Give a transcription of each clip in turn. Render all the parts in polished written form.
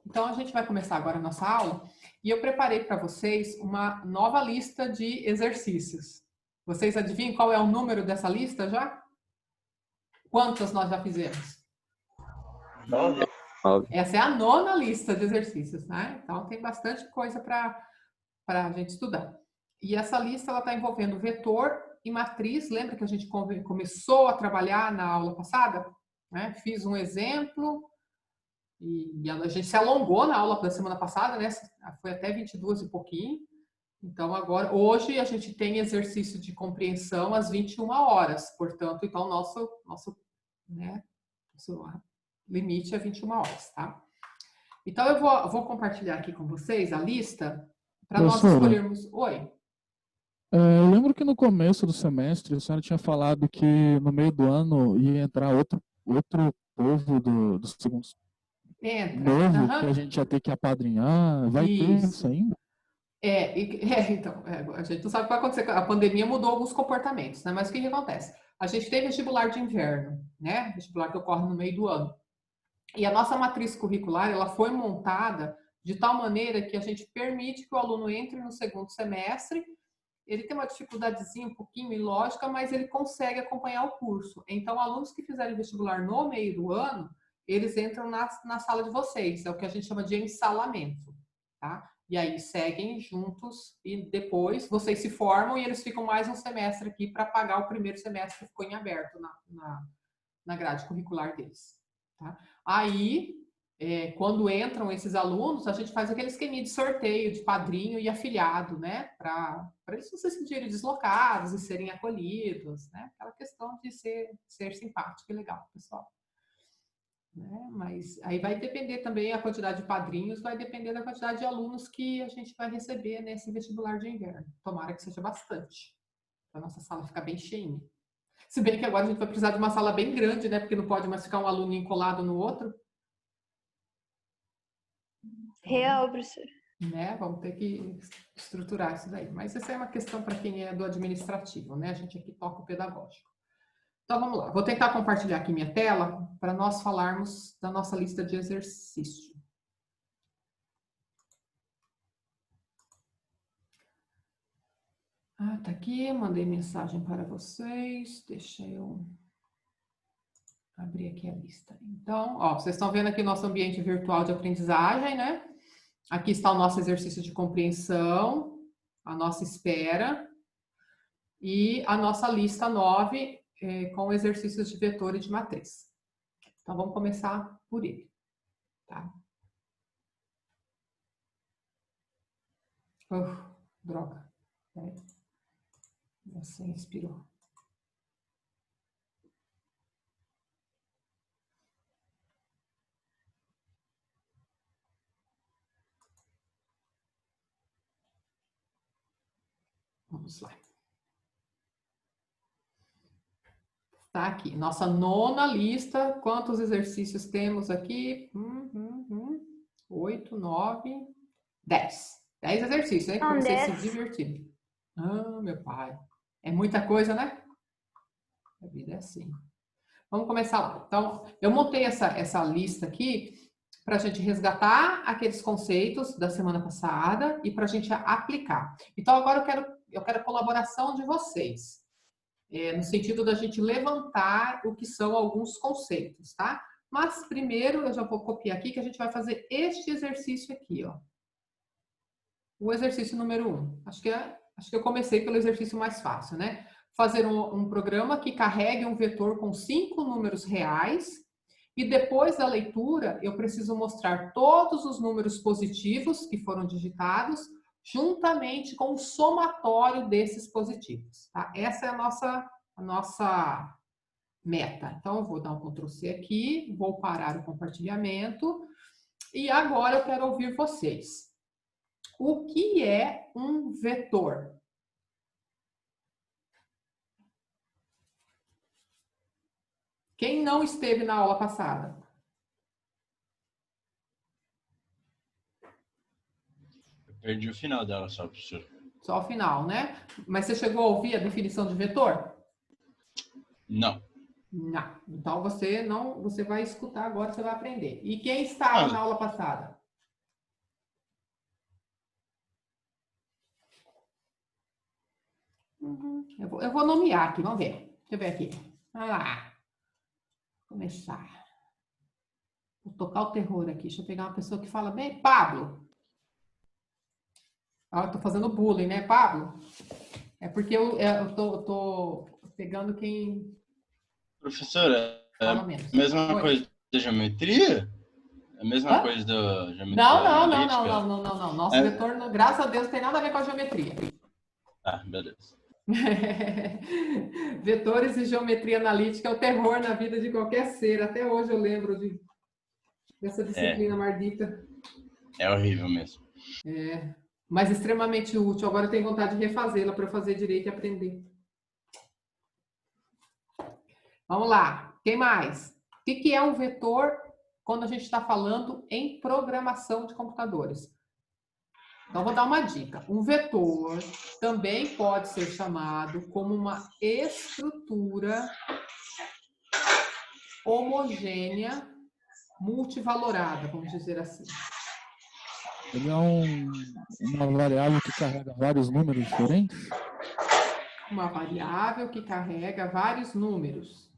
Então, a gente vai começar agora a nossa aula e eu preparei para vocês uma nova lista de exercícios. Vocês adivinham qual é o número dessa lista já? Quantas nós já fizemos? 9. Essa é a nona lista de exercícios, né? Então, tem bastante coisa para a gente estudar. E essa lista ela está envolvendo vetor e matriz. Lembra que a gente começou a trabalhar na aula passada? Né? Fiz um exemplo e a gente se alongou na aula da semana passada, né? Foi até 22 e pouquinho. Então, agora, hoje a gente tem exercício de compreensão às 21 horas. Portanto, então, nosso limite é 21 horas, tá? Então, eu vou compartilhar aqui com vocês a lista para nós escolhermos... Oi? Eu lembro que no começo do semestre a senhora tinha falado que no meio do ano ia entrar outro povo do segundo novo, que a gente ia ter que apadrinhar. Vai ter isso ainda? Então, a gente não sabe o que vai acontecer. A pandemia mudou alguns comportamentos, né? Mas o que acontece? A gente tem vestibular de inverno, né? Vestibular que ocorre no meio do ano. E a nossa matriz curricular, ela foi montada de tal maneira que a gente permite que o aluno entre no segundo semestre. Ele tem uma dificuldadezinha um pouquinho em lógica, mas ele consegue acompanhar o curso. Então, alunos que fizerem vestibular no meio do ano, eles entram na sala de vocês. É o que a gente chama de ensalamento, tá? E aí seguem juntos e depois vocês se formam e eles ficam mais um semestre aqui para pagar o primeiro semestre que ficou em aberto na grade curricular deles. Tá? Aí, quando entram esses alunos, a gente faz aquele esqueminha de sorteio de padrinho e afiliado, né? Para eles não se sentirem deslocados e serem acolhidos, né? Aquela questão de ser simpático e legal, pessoal. Né? Mas aí vai depender também a quantidade de padrinhos, vai depender da quantidade de alunos que a gente vai receber nesse vestibular de inverno. Tomara que seja bastante, para a nossa sala ficar bem cheinha. Se bem que agora a gente vai precisar de uma sala bem grande, né? Porque não pode mais ficar um aluno colado no outro. Real, professor. Né? Vamos ter que estruturar isso daí. Mas essa é uma questão para quem é do administrativo, né? A gente aqui toca o pedagógico. Então, vamos lá. Vou tentar compartilhar aqui minha tela para nós falarmos da nossa lista de exercício. Tá aqui. Mandei mensagem para vocês. Deixa eu abrir aqui a lista. Então, vocês estão vendo aqui o nosso ambiente virtual de aprendizagem, né? Aqui está o nosso exercício de compreensão, a nossa espera e a nossa lista 9 com exercícios de vetor e de matriz. Então, vamos começar por ele. Tá? Droga. Você inspirou. Vamos lá. Está aqui, nossa nona lista. Quantos exercícios temos aqui? 8, 9, 10. 10 exercícios, hein? Para vocês se divertirem. Meu pai. É muita coisa, né? A vida é assim. Vamos começar lá. Então, eu montei essa lista aqui para a gente resgatar aqueles conceitos da semana passada e para a gente aplicar. Então, agora eu quero a colaboração de vocês. No sentido da gente levantar o que são alguns conceitos, tá? Mas primeiro eu já vou copiar aqui que a gente vai fazer este exercício aqui, ó. O exercício número 1. Acho que eu comecei pelo exercício mais fácil, né? Fazer um programa que carregue um vetor com 5 números reais e depois da leitura eu preciso mostrar todos os números positivos que foram digitados juntamente com o somatório desses positivos, tá? Essa é a nossa meta. Então, eu vou dar um Ctrl+C aqui, vou parar o compartilhamento e agora eu quero ouvir vocês. O que é um vetor? Quem não esteve na aula passada? Perdi o final dela só, professor. Só o final, né? Mas você chegou a ouvir a definição de vetor? Não. Não. Então você vai escutar agora, você vai aprender. E quem estava na aula passada? Eu vou nomear aqui, vamos ver. Deixa eu ver aqui. Vai lá. Começar. Vou tocar o terror aqui. Deixa eu pegar uma pessoa que fala bem. Pablo. Eu tô fazendo bullying, né, Pablo? É porque eu tô pegando quem Professora, é fala a menos. mesma Oi. coisa da geometria? É a mesma coisa da geometria analítica? Não. Nosso vetor, graças a Deus, tem nada a ver com a geometria. Ah, beleza. Vetores e geometria analítica é o terror na vida de qualquer ser. Até hoje eu lembro dessa disciplina maldita. É horrível mesmo. Mas extremamente útil. Agora eu tenho vontade de refazê-la para eu fazer direito e aprender. Vamos lá. Quem mais? O que é um vetor quando a gente está falando em programação de computadores? Então, vou dar uma dica. Um vetor também pode ser chamado como uma estrutura homogênea multivalorada, vamos dizer assim. Ele é uma variável que carrega vários números diferentes? Uma variável que carrega vários números.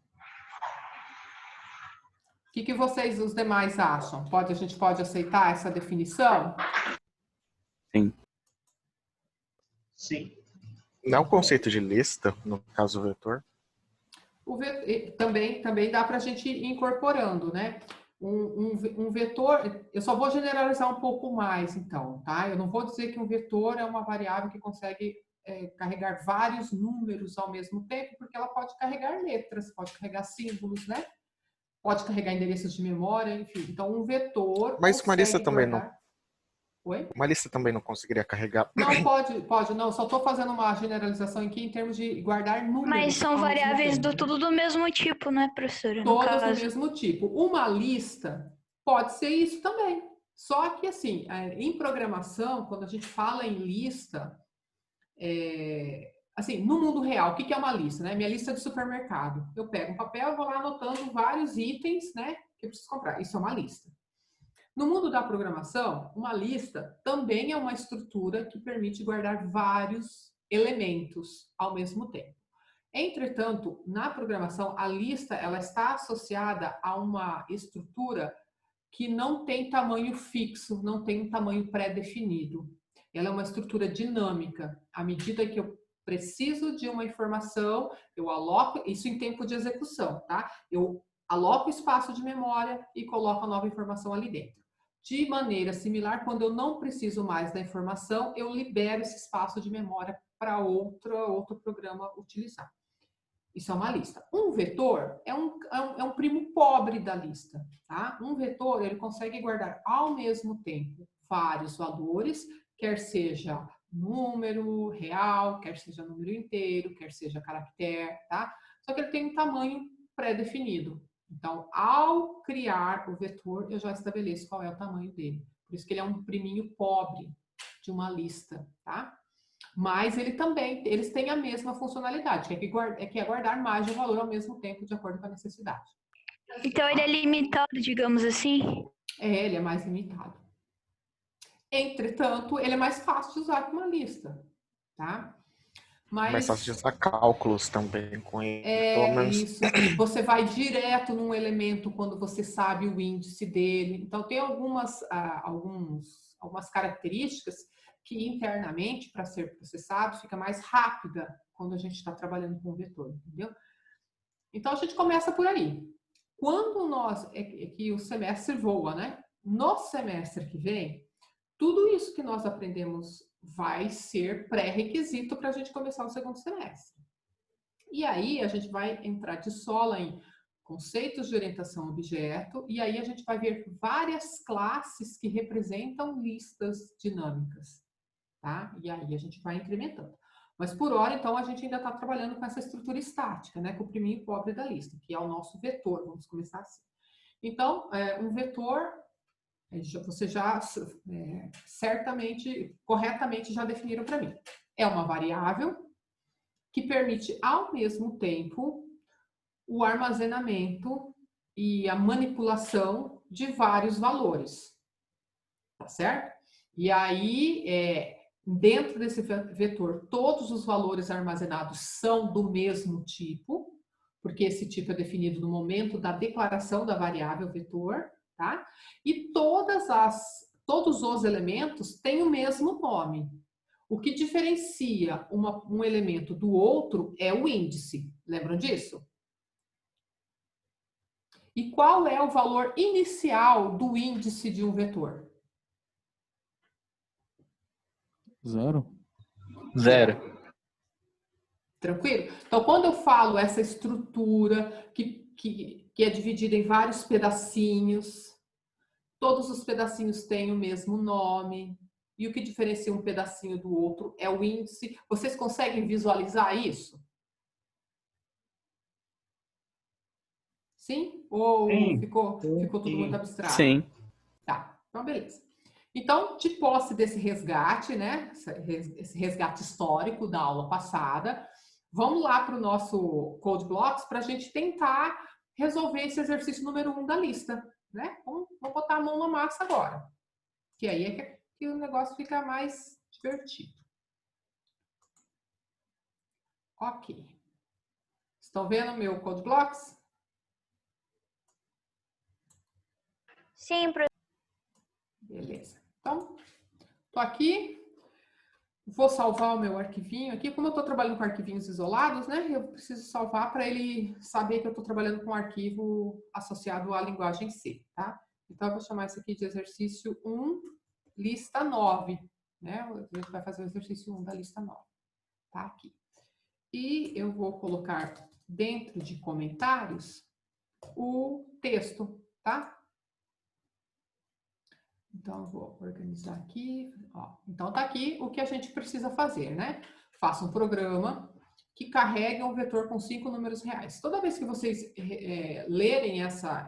O que vocês, os demais, acham? A gente pode aceitar essa definição? Sim. Não é o conceito de lista, no caso do vetor? Também dá para a gente ir incorporando, né? Um vetor, eu só vou generalizar um pouco mais, então, tá? Eu não vou dizer que um vetor é uma variável que consegue carregar vários números ao mesmo tempo, porque ela pode carregar letras, pode carregar símbolos, né? Pode carregar endereços de memória, enfim. Então, um vetor. Mas uma lista também guardar... não. Oi? Uma lista também não conseguiria carregar. Não, pode, não. Só estou fazendo uma generalização aqui em termos de guardar números. Mas são variáveis tudo do mesmo tipo, né, professora? Todas do mesmo tipo. Uma lista pode ser isso também. Só que, assim, em programação, quando a gente fala em lista, assim, no mundo real, o que é uma lista, né? Minha lista de supermercado. Eu pego um papel e vou lá anotando vários itens, né, que eu preciso comprar. Isso é uma lista. No mundo da programação, uma lista também é uma estrutura que permite guardar vários elementos ao mesmo tempo. Entretanto, na programação, a lista ela está associada a uma estrutura que não tem tamanho fixo, não tem um tamanho pré-definido. Ela é uma estrutura dinâmica. À medida que eu preciso de uma informação, eu aloco, isso em tempo de execução, tá? Eu aloco espaço de memória e coloco a nova informação ali dentro. De maneira similar, quando eu não preciso mais da informação, eu libero esse espaço de memória para outro programa utilizar. Isso é uma lista. Um vetor é um primo pobre da lista. Tá? Um vetor ele consegue guardar ao mesmo tempo vários valores, quer seja número real, quer seja número inteiro, quer seja caractere, tá? Só que ele tem um tamanho pré-definido. Então, ao criar o vetor, eu já estabeleço qual é o tamanho dele. Por isso que ele é um priminho pobre de uma lista, tá? Mas eles têm a mesma funcionalidade, que é guardar mais de um valor ao mesmo tempo, de acordo com a necessidade. Então, ele é limitado, digamos assim? Ele é mais limitado. Entretanto, ele é mais fácil de usar que uma lista, tá? Mais fácil de usar cálculos também com ele. Pelo menos. Isso. Você vai direto num elemento quando você sabe o índice dele. Então, tem algumas características que internamente, para ser processado, fica mais rápida quando a gente está trabalhando com o vetor, entendeu? Então, a gente começa por aí. Quando que o semestre voa, né? No semestre que vem, tudo isso que nós aprendemos vai ser pré-requisito para a gente começar o segundo semestre. E aí a gente vai entrar de sola em conceitos de orientação a objeto, e aí a gente vai ver várias classes que representam listas dinâmicas, tá? E aí a gente vai incrementando. Mas por hora, então, a gente ainda está trabalhando com essa estrutura estática, né? Com o priminho pobre da lista, que é o nosso vetor, vamos começar assim. Então, um vetor, você já corretamente já definiram para mim. É uma variável que permite, ao mesmo tempo, o armazenamento e a manipulação de vários valores. Tá certo? E aí, dentro desse vetor, todos os valores armazenados são do mesmo tipo, porque esse tipo é definido no momento da declaração da variável vetor, tá? E todos os elementos têm o mesmo nome. O que diferencia um elemento do outro é o índice. Lembram disso? E qual é o valor inicial do índice de um vetor? 0. 0. Tranquilo? Então, quando eu falo essa estrutura que é dividida em vários pedacinhos, todos os pedacinhos têm o mesmo nome, e o que diferencia um pedacinho do outro é o índice. Vocês conseguem visualizar isso? Sim? Ou ficou tudo muito abstrato? Sim. Tá, então beleza. Então, de posse desse resgate, né? Esse resgate histórico da aula passada, vamos lá para o nosso Code Blocks para a gente tentar resolver esse exercício número 1 da lista, né? Vamos botar a mão na massa agora, que aí é que o negócio fica mais divertido. Ok. Estão vendo o meu Code Blocks? Sim, professor. Beleza. Então, tô aqui. Vou salvar o meu arquivinho aqui. Como eu estou trabalhando com arquivinhos isolados, né? Eu preciso salvar para ele saber que eu estou trabalhando com um arquivo associado à linguagem C, tá? Então, eu vou chamar isso aqui de exercício 1, lista 9, né? A gente vai fazer o exercício 1 da lista 9. Tá aqui. E eu vou colocar dentro de comentários o texto, tá? Então, eu vou organizar aqui. Ó, então, tá aqui o que a gente precisa fazer, né? Faça um programa que carregue um vetor com 5 números reais. Toda vez que vocês lerem essa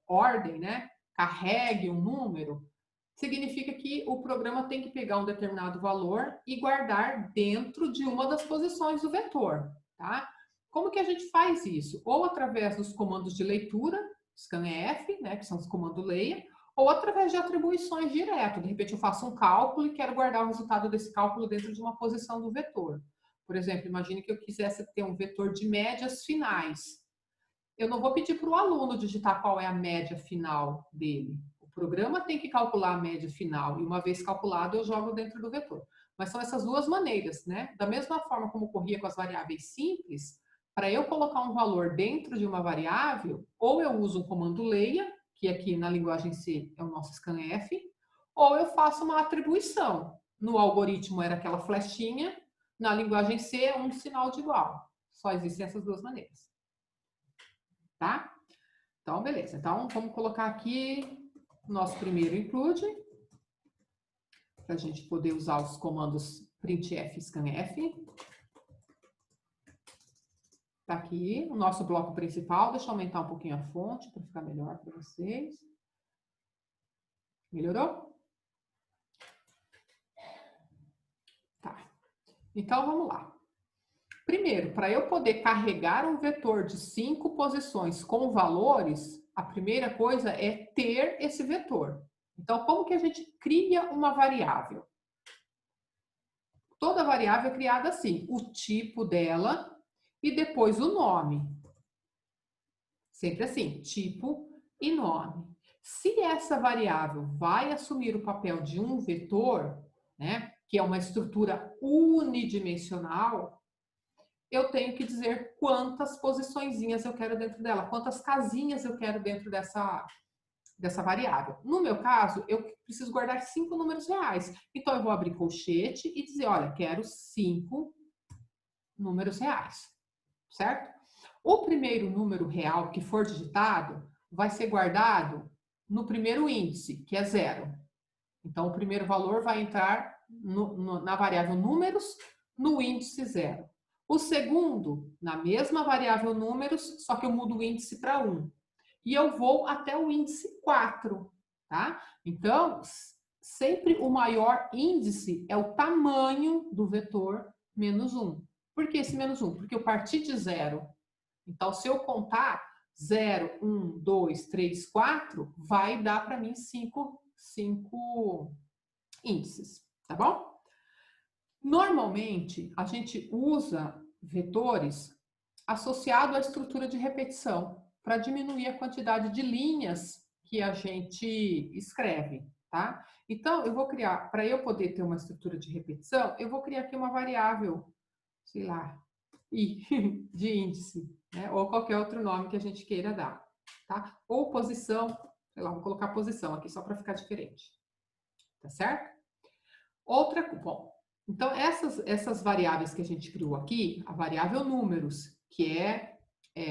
ordem, né? Carregue um número, significa que o programa tem que pegar um determinado valor e guardar dentro de uma das posições do vetor, tá? Como que a gente faz isso? Ou através dos comandos de leitura, scanf, né? Que são os comandos leia, ou através de atribuições direto. De repente, eu faço um cálculo e quero guardar o resultado desse cálculo dentro de uma posição do vetor. Por exemplo, imagine que eu quisesse ter um vetor de médias finais. Eu não vou pedir para o aluno digitar qual é a média final dele. O programa tem que calcular a média final, e uma vez calculado, eu jogo dentro do vetor. Mas são essas duas maneiras, né? Da mesma forma como ocorria com as variáveis simples, para eu colocar um valor dentro de uma variável, ou eu uso um comando leia, que aqui na linguagem C é o nosso scanf, ou eu faço uma atribuição. No algoritmo era aquela flechinha, na linguagem C é um sinal de igual. Só existem essas duas maneiras. Tá? Então, beleza. Então, vamos colocar aqui o nosso primeiro include, para a gente poder usar os comandos printf e scanf. Tá aqui o nosso bloco principal. Deixa eu aumentar um pouquinho a fonte para ficar melhor para vocês. Melhorou? Tá. Então, vamos lá. Primeiro, para eu poder carregar um vetor de 5 posições com valores, a primeira coisa é ter esse vetor. Então, como que a gente cria uma variável? Toda variável é criada assim, o tipo dela e depois o nome. Sempre assim, tipo e nome. Se essa variável vai assumir o papel de um vetor, né, que é uma estrutura unidimensional, eu tenho que dizer quantas posiçõezinhas eu quero dentro dela, quantas casinhas eu quero dentro dessa variável. No meu caso, eu preciso guardar 5 números reais. Então, eu vou abrir colchete e dizer, olha, quero 5 números reais, certo? O primeiro número real que for digitado vai ser guardado no primeiro índice, que é 0. Então, o primeiro valor vai entrar na variável números, no índice 0. O segundo, na mesma variável números, só que eu mudo o índice para 1. E eu vou até o índice 4, tá? Então, sempre o maior índice é o tamanho do vetor menos 1. Por que esse menos 1? Porque eu parti de 0. Então, se eu contar 0, 1, 2, 3, 4, vai dar para mim 5 índices, tá bom? Normalmente, a gente usa vetores associados à estrutura de repetição para diminuir a quantidade de linhas que a gente escreve, tá? Então, eu vou criar, para eu poder ter uma estrutura de repetição, eu vou criar aqui uma variável, sei lá, I, de índice, né? Ou qualquer outro nome que a gente queira dar, tá? Ou posição, sei lá, vou colocar posição aqui só para ficar diferente, tá certo? Bom, então essas variáveis que a gente criou aqui, a variável números, que é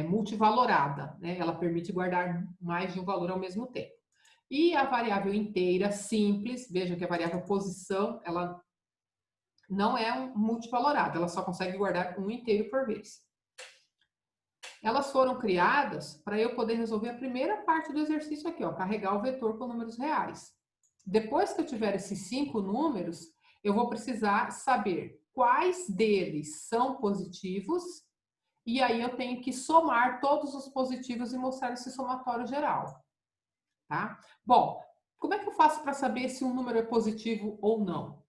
multivalorada, né? Ela permite guardar mais de um valor ao mesmo tempo. E a variável inteira simples, veja que a variável posição, ela não é multivalorada, ela só consegue guardar um inteiro por vez. Elas foram criadas para eu poder resolver a primeira parte do exercício aqui, ó, carregar o vetor com números reais. Depois que eu tiver esses 5 números, eu vou precisar saber quais deles são positivos, e aí eu tenho que somar todos os positivos e mostrar esse somatório geral. Tá? Bom, como é que eu faço para saber se um número é positivo ou não?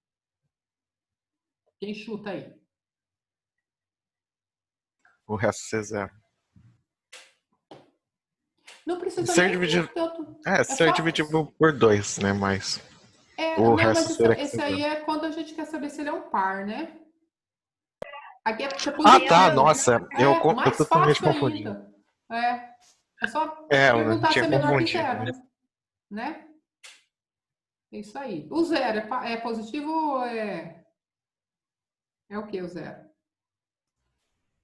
Quem chuta aí? O resto ser zero. Não precisa ser nem dividido. tanto. Ser dividido por 2, né? Mas não, mas esse aí é quando a gente quer saber se ele é um par, né? Aqui é você tá, nossa. Eu totalmente confundi. É só eu perguntar se é menor que confundido. zero, né? É isso aí. O zero é positivo ou é o que o zero?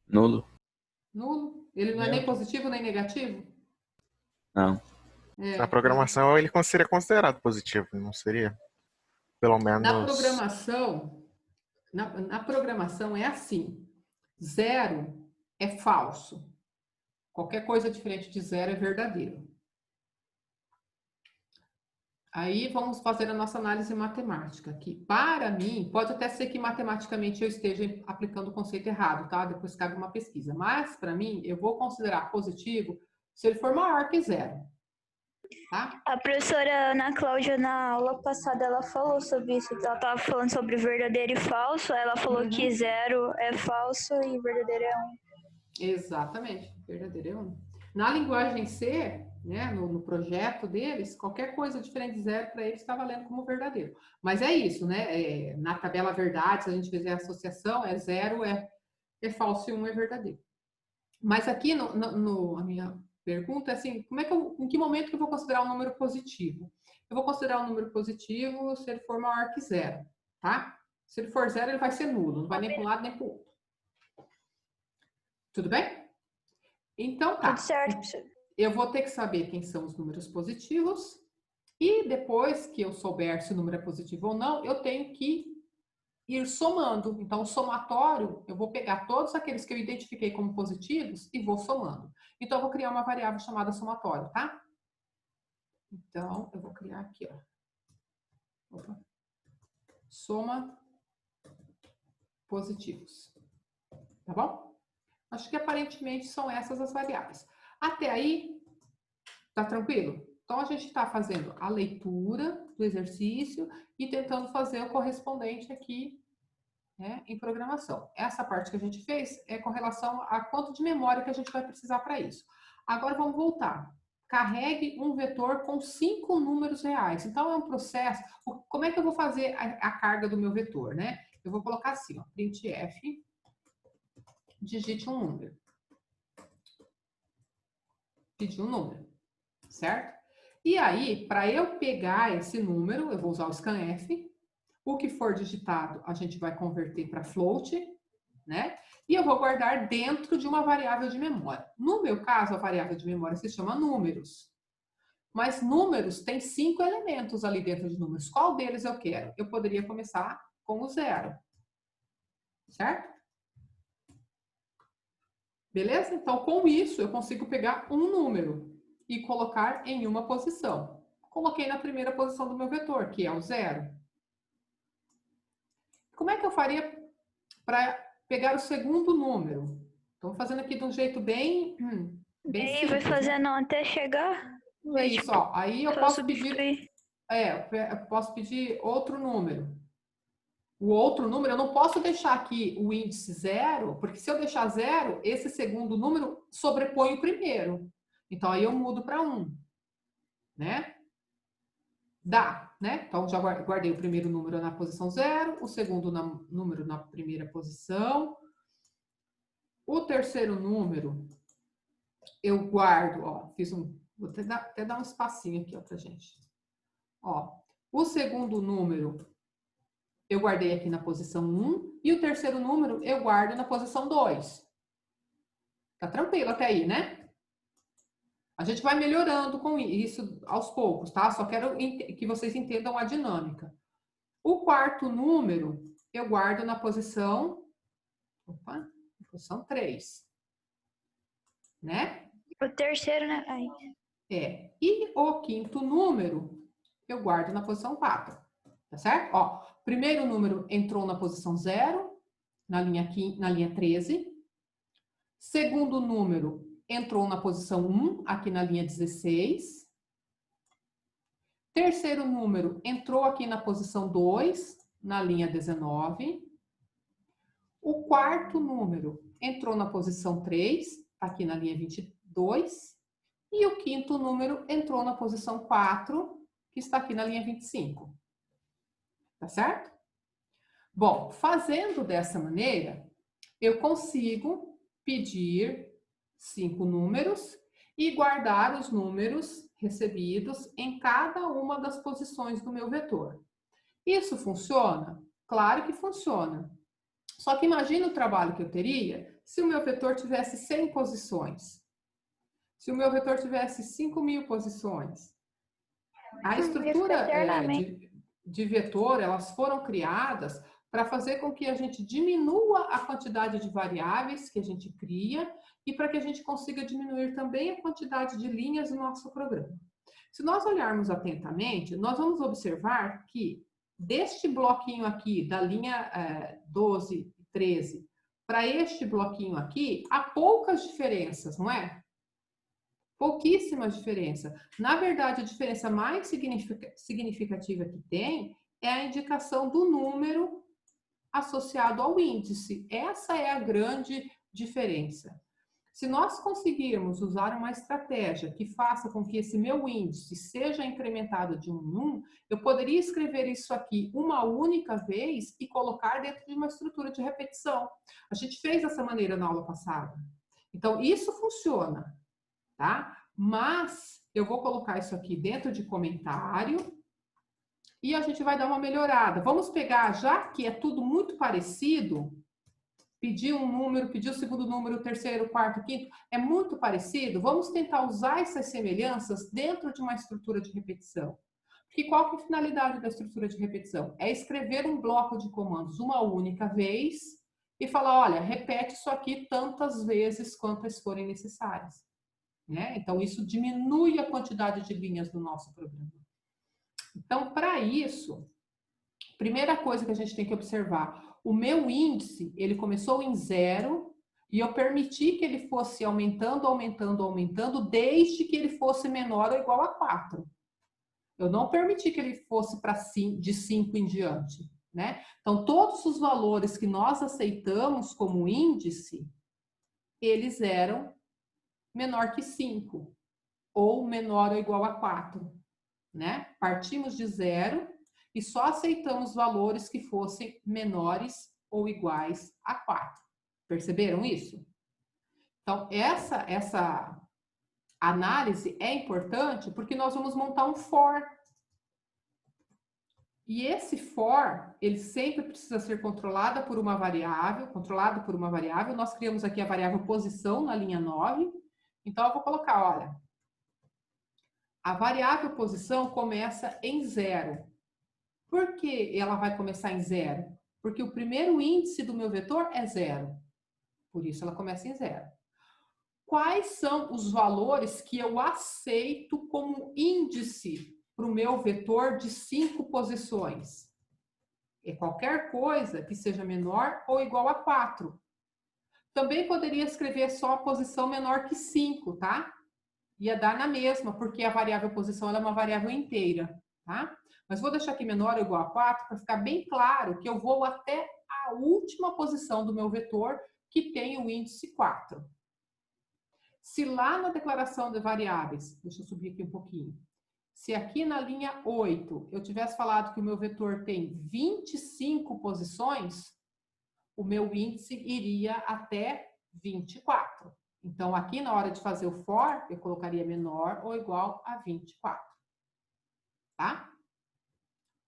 Nulo. Nulo? Ele não é nem positivo nem negativo? Não. Na programação ele seria considerado positivo, não seria? Pelo menos. Na programação é assim. Zero é falso. Qualquer coisa diferente de zero é verdadeiro. Aí vamos fazer a nossa análise matemática aqui. Para mim, pode até ser que matematicamente eu esteja aplicando o conceito errado, tá? Depois cabe uma pesquisa. Mas, para mim, eu vou considerar positivo se ele for maior que zero. Tá? A professora Ana Cláudia, na aula passada, ela falou sobre isso. Ela estava falando sobre verdadeiro e falso. Ela falou que zero é falso e verdadeiro é 1. Exatamente, verdadeiro é 1. Na linguagem C, né, no projeto deles, qualquer coisa diferente de zero para eles está valendo como verdadeiro. Mas é isso, né? Na tabela verdade, se a gente fizer a associação, zero é falso e 1 é verdadeiro. Mas aqui a minha pergunta é assim, em que momento que eu vou considerar um número positivo? Eu vou considerar um número positivo se ele for maior que zero, tá? Se ele for zero, ele vai ser nulo, não vai nem para um lado nem para o outro. Tudo bem? Então tá. Tudo certo. Eu vou ter que saber quem são os números positivos e depois que eu souber se o número é positivo ou não, eu tenho que ir somando. Então, o somatório, eu vou pegar todos aqueles que eu identifiquei como positivos e vou somando. Então, eu vou criar uma variável chamada somatório, tá? Então, eu vou criar aqui, ó. Opa. Soma positivos. Tá bom? Acho que aparentemente são essas as variáveis. Até aí, tá tranquilo? Então, a gente está fazendo a leitura do exercício e tentando fazer o correspondente aqui, né, em programação. Essa parte que a gente fez é com relação a quanto de memória que a gente vai precisar para isso. Agora, vamos voltar. Carregue um vetor com 5 números reais. Então, é um processo. Como é que eu vou fazer a carga do meu vetor, né? Eu vou colocar assim, ó, printf, digite um número. Pedir um número, certo? E aí, para eu pegar esse número, eu vou usar o scanf. O que for digitado, a gente vai converter para float, né? E eu vou guardar dentro de uma variável de memória. No meu caso, a variável de memória se chama números. Mas números tem 5 elementos ali dentro de números. Qual deles eu quero? Eu poderia começar com o 0. Certo? Beleza? Então, com isso, eu consigo pegar um número e colocar em uma posição. Coloquei na primeira posição do meu vetor, que é o 0. Como é que eu faria para pegar o segundo número? Estou fazendo aqui de um jeito bem simples. Vai fazendo até chegar. Isso, ó. Aí eu posso pedir... eu posso pedir outro número. o outro número, eu não posso deixar aqui o índice 0, porque se eu deixar 0, esse segundo número sobrepõe o primeiro. Então, aí eu mudo para 1, né? Dá, né? Então, já guardei o primeiro número na posição 0, o segundo número na primeira posição. O terceiro número, eu guardo, ó, vou até dar um espacinho aqui, ó, pra gente. Ó, o segundo número, eu guardei aqui na posição 1, e o terceiro número eu guardo na posição 2. Tá tranquilo até aí, né? A gente vai melhorando com isso aos poucos, tá? Só quero que vocês entendam a dinâmica. O quarto número eu guardo na posição, posição 3. Né? O terceiro, né? Ai. E o quinto número eu guardo na posição 4. Tá certo? Ó, primeiro número entrou na posição 0, na linha 13. Segundo número entrou na posição 1, aqui na linha 16. Terceiro número entrou aqui na posição 2, na linha 19. O quarto número entrou na posição 3, aqui na linha 22. E o quinto número entrou na posição 4, que está aqui na linha 25. Tá certo? Bom, fazendo dessa maneira, eu consigo pedir 5 números e guardar os números recebidos em cada uma das posições do meu vetor. Isso funciona? Claro que funciona. Só que imagina o trabalho que eu teria se o meu vetor tivesse 100 posições. Se o meu vetor tivesse 5.000 posições. A estrutura de vetor, elas foram criadas para fazer com que a gente diminua a quantidade de variáveis que a gente cria e para que a gente consiga diminuir também a quantidade de linhas no nosso programa. Se nós olharmos atentamente, nós vamos observar que deste bloquinho aqui, da linha 12 e 13, para este bloquinho aqui, há poucas diferenças, não é? Pouquíssimas diferenças. Na verdade, a diferença mais significativa que tem é a indicação do número associado ao índice. Essa é a grande diferença. Se nós conseguirmos usar uma estratégia que faça com que esse meu índice seja incrementado de 1 em 1, eu poderia escrever isso aqui uma única vez e colocar dentro de uma estrutura de repetição. A gente fez dessa maneira na aula passada. Então, isso funciona, tá? Mas eu vou colocar isso aqui dentro de comentário e a gente vai dar uma melhorada. Vamos pegar, já que é tudo muito parecido, pedir um número, pedir o segundo número, o terceiro, o quarto, o quinto, é muito parecido. Vamos tentar usar essas semelhanças dentro de uma estrutura de repetição. Porque qual que é a finalidade da estrutura de repetição? É escrever um bloco de comandos uma única vez e falar, olha, repete isso aqui tantas vezes quantas forem necessárias. Né? Então, isso diminui a quantidade de linhas do nosso programa. Então, para isso, primeira coisa que a gente tem que observar, o meu índice, ele começou em 0 e eu permiti que ele fosse aumentando, aumentando, aumentando, desde que ele fosse menor ou igual a 4. Eu não permiti que ele fosse de 5 em diante, né? Então, todos os valores que nós aceitamos como índice, eles eram menor que 5 ou menor ou igual a 4, né? Partimos de 0 e só aceitamos valores que fossem menores ou iguais a 4. Perceberam isso? Então, essa análise é importante porque nós vamos montar um for. E esse for, ele sempre precisa ser controlado por uma variável. Nós criamos aqui a variável posição na linha 9. Então, eu vou colocar, olha, a variável posição começa em 0. Por que ela vai começar em 0? Porque o primeiro índice do meu vetor é 0. Por isso ela começa em 0. Quais são os valores que eu aceito como índice para o meu vetor de 5 posições? É qualquer coisa que seja menor ou igual a 4. Também poderia escrever só a posição menor que 5, tá? Ia dar na mesma, porque a variável posição ela é uma variável inteira. tá? Mas vou deixar aqui menor ou igual a 4 para ficar bem claro que eu vou até a última posição do meu vetor, que tem o índice 4. Se lá na declaração de variáveis, deixa eu subir aqui um pouquinho, se aqui na linha 8 eu tivesse falado que o meu vetor tem 25 posições, o meu índice iria até 24. Então, aqui na hora de fazer o for, eu colocaria menor ou igual a 24. Tá?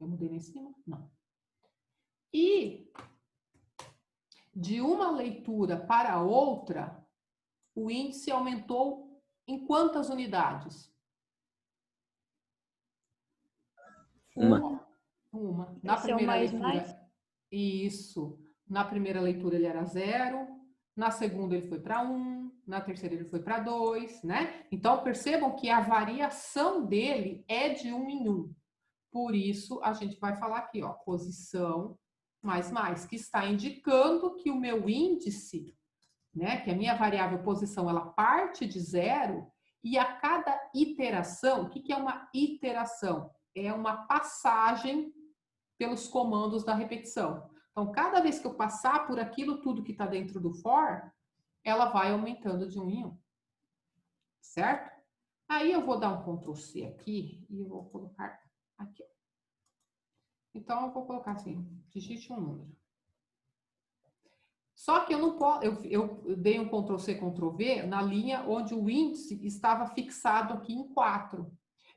Eu mudei lá em cima? Não. E de uma leitura para outra, o índice aumentou em quantas unidades? Uma. Uma. Na Esse é o primeira mais, leitura, mais? isso. Na primeira leitura ele era 0, na segunda ele foi para 1, na terceira ele foi para 2, né? Então percebam que a variação dele é de 1 em 1. Por isso a gente vai falar aqui, ó, posição mais, que está indicando que o meu índice, né, que a minha variável posição, ela parte de 0 e a cada iteração, o que é uma iteração? É uma passagem pelos comandos da repetição. Então, cada vez que eu passar por aquilo tudo que está dentro do for, ela vai aumentando de 1 em 1. Certo? Aí eu vou dar um Ctrl C aqui e eu vou colocar aqui. Então, eu vou colocar assim, digite um número. Só que eu não posso, eu dei um Ctrl C, Ctrl V na linha onde o índice estava fixado aqui em 4.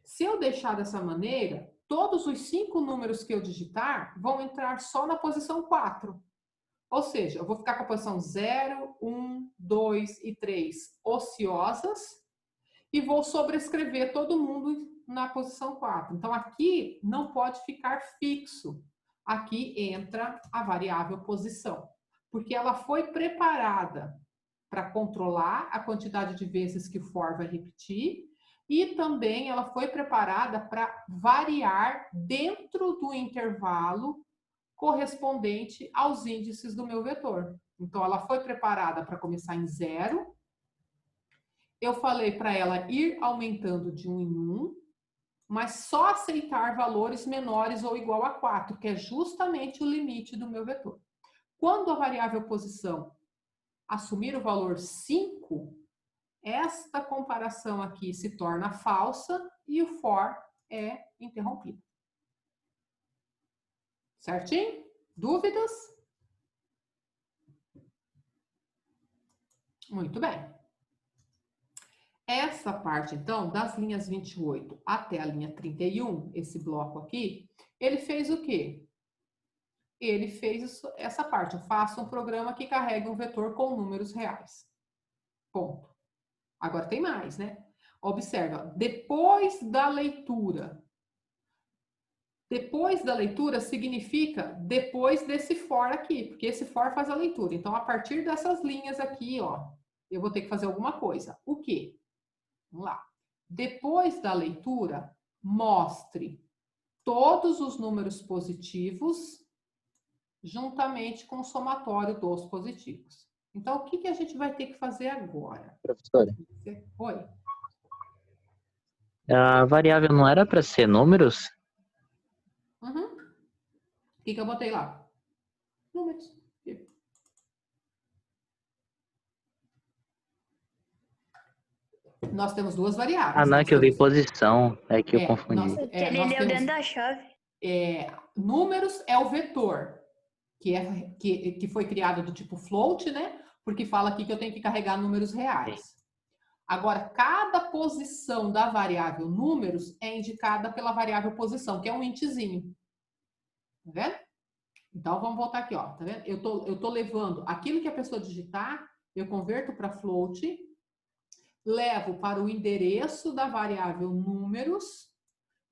Se eu deixar dessa maneira, todos os 5 números que eu digitar vão entrar só na posição 4. Ou seja, eu vou ficar com a posição 0, 1, 2 e 3 ociosas e vou sobrescrever todo mundo na posição 4. Então, aqui não pode ficar fixo. Aqui entra a variável posição, porque ela foi preparada para controlar a quantidade de vezes que o for vai repetir e também ela foi preparada para variar dentro do intervalo correspondente aos índices do meu vetor. Então, ela foi preparada para começar em 0. Eu falei para ela ir aumentando de 1 em 1, mas só aceitar valores menores ou igual a 4, que é justamente o limite do meu vetor. Quando a variável posição assumir o valor 5, esta comparação aqui se torna falsa e o for é interrompido. Certinho? Dúvidas? Muito bem. Essa parte, então, das linhas 28 até a linha 31, esse bloco aqui, ele fez o quê? Ele fez essa parte. Eu faço um programa que carrega um vetor com números reais. Ponto. Agora tem mais, né? Observa, depois da leitura. Depois da leitura significa depois desse for aqui, porque esse for faz a leitura. Então, a partir dessas linhas aqui, ó, eu vou ter que fazer alguma coisa. O quê? Vamos lá. Depois da leitura, mostre todos os números positivos juntamente com o somatório dos positivos. Então, o que a gente vai ter que fazer agora? Professora. Oi. A variável não era para ser números? Uhum. O que eu botei lá? Números. Nós temos duas variáveis. Ah, não, é que eu vi posição. É que eu confundi. Ele leu dentro da chave. Números é o vetor, que foi criado do tipo float, né? Porque fala aqui que eu tenho que carregar números reais. Sim. Agora, cada posição da variável números é indicada pela variável posição, que é um índicezinho. Tá vendo? Então, vamos voltar aqui, ó. Tá vendo? Eu tô levando aquilo que a pessoa digitar, eu converto para float, levo para o endereço da variável números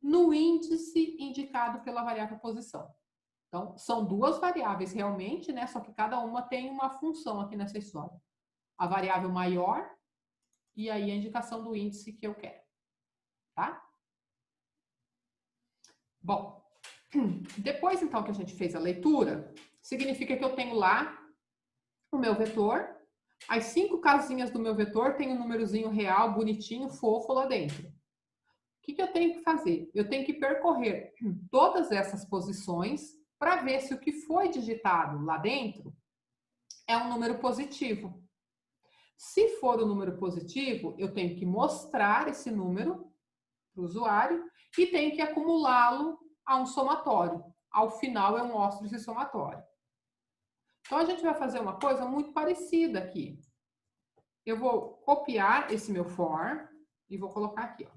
no índice indicado pela variável posição. Então, são duas variáveis realmente, né? Só que cada uma tem uma função aqui nessa história. A variável maior e aí a indicação do índice que eu quero. Tá? Bom, depois então que a gente fez a leitura, significa que eu tenho lá o meu vetor. As 5 casinhas do meu vetor tem um númerozinho real, bonitinho, fofo lá dentro. que eu tenho que fazer? Eu tenho que percorrer todas essas posições para ver se o que foi digitado lá dentro é um número positivo. Se for um número positivo, eu tenho que mostrar esse número para o usuário e tenho que acumulá-lo a um somatório. Ao final, eu mostro esse somatório. Então, a gente vai fazer uma coisa muito parecida aqui. Eu vou copiar esse meu for e vou colocar aqui.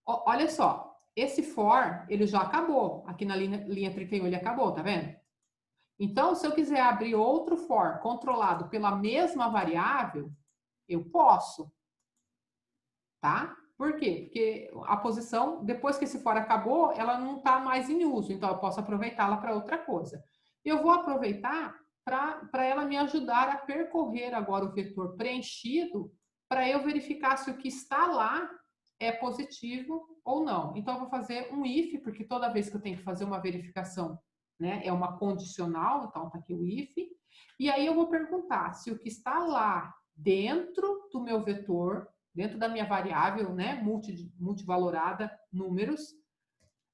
Ó. Olha só, esse for, ele já acabou. Aqui na linha 31 ele acabou, tá vendo? Então, se eu quiser abrir outro for controlado pela mesma variável, eu posso. Tá? Por quê? Porque a posição, depois que esse for acabou, ela não está mais em uso. Então, eu posso aproveitá-la para outra coisa. Eu vou aproveitar para ela me ajudar a percorrer agora o vetor preenchido para eu verificar se o que está lá é positivo ou não. Então, eu vou fazer um if, porque toda vez que eu tenho que fazer uma verificação, né, é uma condicional, então está aqui o if. E aí eu vou perguntar se o que está lá dentro do meu vetor, dentro da minha variável, né, multivalorada, números,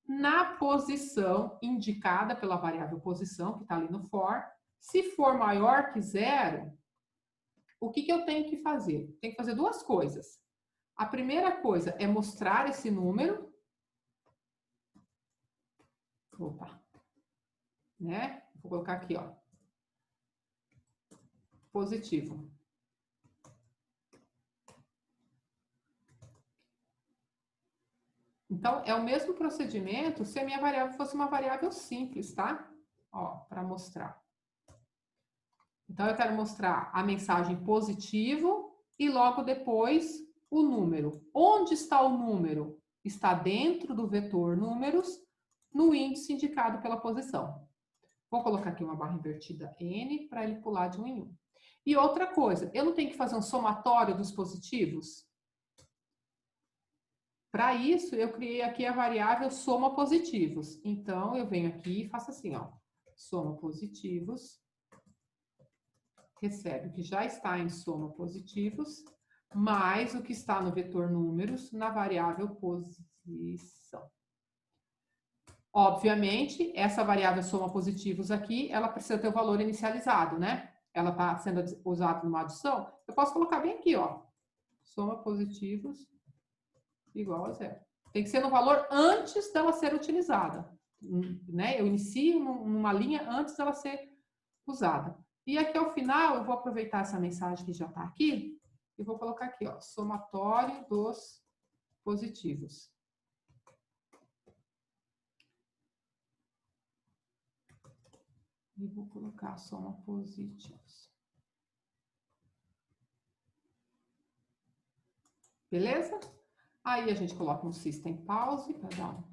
na posição indicada pela variável posição, que está ali no for, se for maior que 0, o que eu tenho que fazer? Tenho que fazer duas coisas. A primeira coisa é mostrar esse número. Opa. Né? Vou colocar aqui, ó. Positivo. Então, é o mesmo procedimento se a minha variável fosse uma variável simples, tá? Ó, para mostrar. Então, eu quero mostrar a mensagem positivo e logo depois o número. Onde está o número? Está dentro do vetor números, no índice indicado pela posição. Vou colocar aqui uma barra invertida N para ele pular de 1 em 1. E outra coisa, eu não tenho que fazer um somatório dos positivos? Para isso, eu criei aqui a variável soma positivos. Então, eu venho aqui e faço assim, ó. Soma positivos. Recebe o que já está em soma positivos, mais o que está no vetor números na variável posição. Obviamente, essa variável soma positivos aqui, ela precisa ter o valor inicializado, né? Ela está sendo usada numa adição. Eu posso colocar bem aqui, ó. Soma positivos igual a 0. Tem que ser no valor antes dela ser utilizada, né? Eu inicio numa linha antes dela ser usada. E aqui ao final, eu vou aproveitar essa mensagem que já está aqui e vou colocar aqui, ó, somatório dos positivos. E vou colocar soma positivos. Beleza? Aí a gente coloca um system pause para dar um...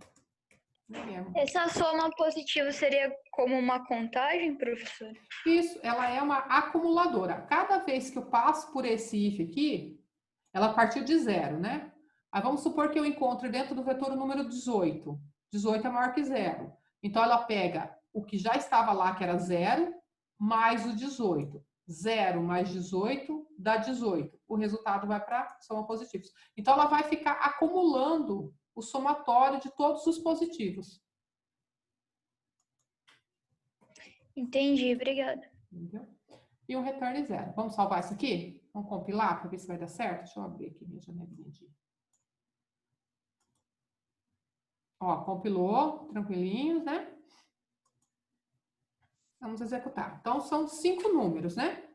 Essa soma positiva seria como uma contagem, professor? Isso, ela é uma acumuladora. Cada vez que eu passo por esse if aqui, ela partiu de 0, né? Aí vamos supor que eu encontre dentro do vetor o número 18. 18 é maior que 0. Então, ela pega o que já estava lá, que era 0, mais o 18. 0 mais 18 dá 18. O resultado vai para soma positivos. Então, ela vai ficar acumulando o somatório de todos os positivos. Entendi, obrigada. Entendeu? E um return 0. Vamos salvar isso aqui? Vamos compilar para ver se vai dar certo? Deixa eu abrir aqui minha janelinha de... Ó, compilou, tranquilinhos, né? Vamos executar. Então, são 5 números, né?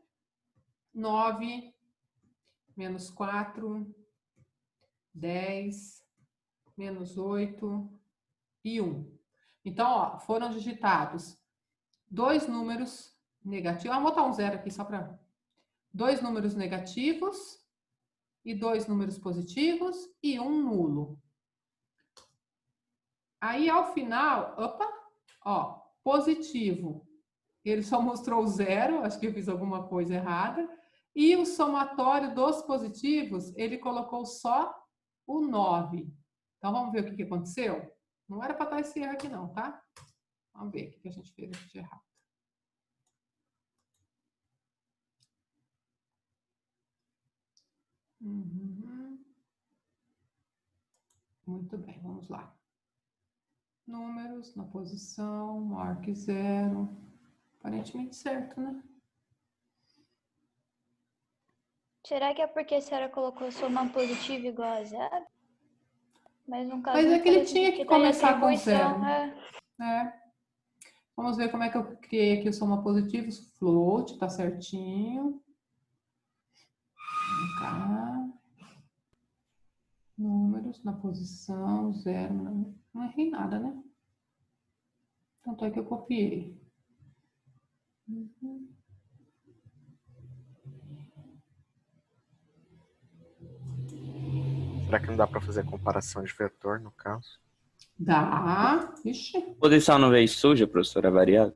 9, menos 4, 10, menos 8 e 1. Então, ó, foram digitados 2 números negativos. Vamos botar um 0 aqui só para... 2 números negativos e 2 números positivos e um nulo. Aí, ao final, opa, ó, positivo. Ele só mostrou o 0, acho que eu fiz alguma coisa errada. E o somatório dos positivos, ele colocou só o 9. Então, vamos ver o que aconteceu? Não era para dar esse erro aqui não, tá? Vamos ver o que a gente fez aqui de errado. Muito bem, vamos lá. Números na posição, maior que 0. Aparentemente certo, né? Será que é porque a senhora colocou soma positiva igual a 0? Mas no caso Mas é que ele parece tinha que tá em começar com atribuição, 0. Vamos ver como é que eu criei aqui o soma positivos. Float, tá certinho. Vem cá. Números na posição, 0. Não errei nada, né? Tanto é que eu copiei. Será que não dá para fazer comparação de vetor, no caso? Dá. Ixi. Posição não veio suja, professora, variável?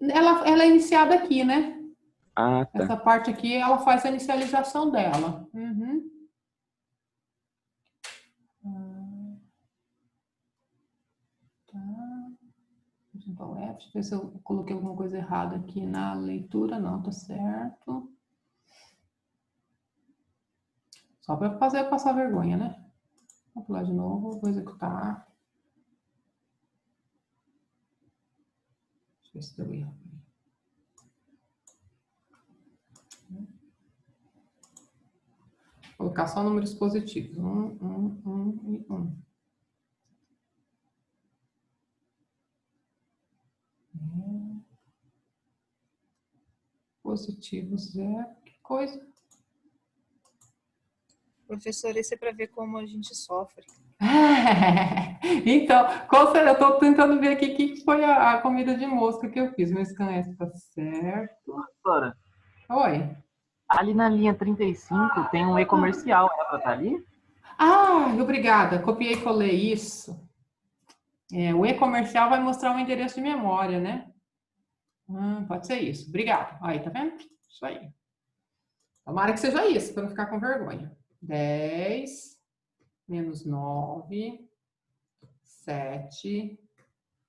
Ela é iniciada aqui, né? Ah, tá. Essa parte aqui, ela faz a inicialização dela. Tá. Então, F, deixa eu ver se eu coloquei alguma coisa errada aqui na leitura. Não, tá certo. Só para fazer passar vergonha, né? Vou pular de novo, vou executar. Deixa eu ver se deu erro. Vou colocar só números positivos. 1, 1, 1 e 1. Positivo 0. Que coisa. Professor, isso é para ver como a gente sofre. Então, eu estou tentando ver aqui o que foi a comida de mosca que eu fiz. Meu scan está certo. Professora, Oi. ali na linha 35 tem um e-comercial, é para estar ali? Ah, obrigada. Copiei e colei isso. O e-comercial vai mostrar um endereço de memória, né? Pode ser isso. Obrigado. Aí, tá vendo? Isso aí. Tomara que seja isso, para não ficar com vergonha. 10 menos 9, 7,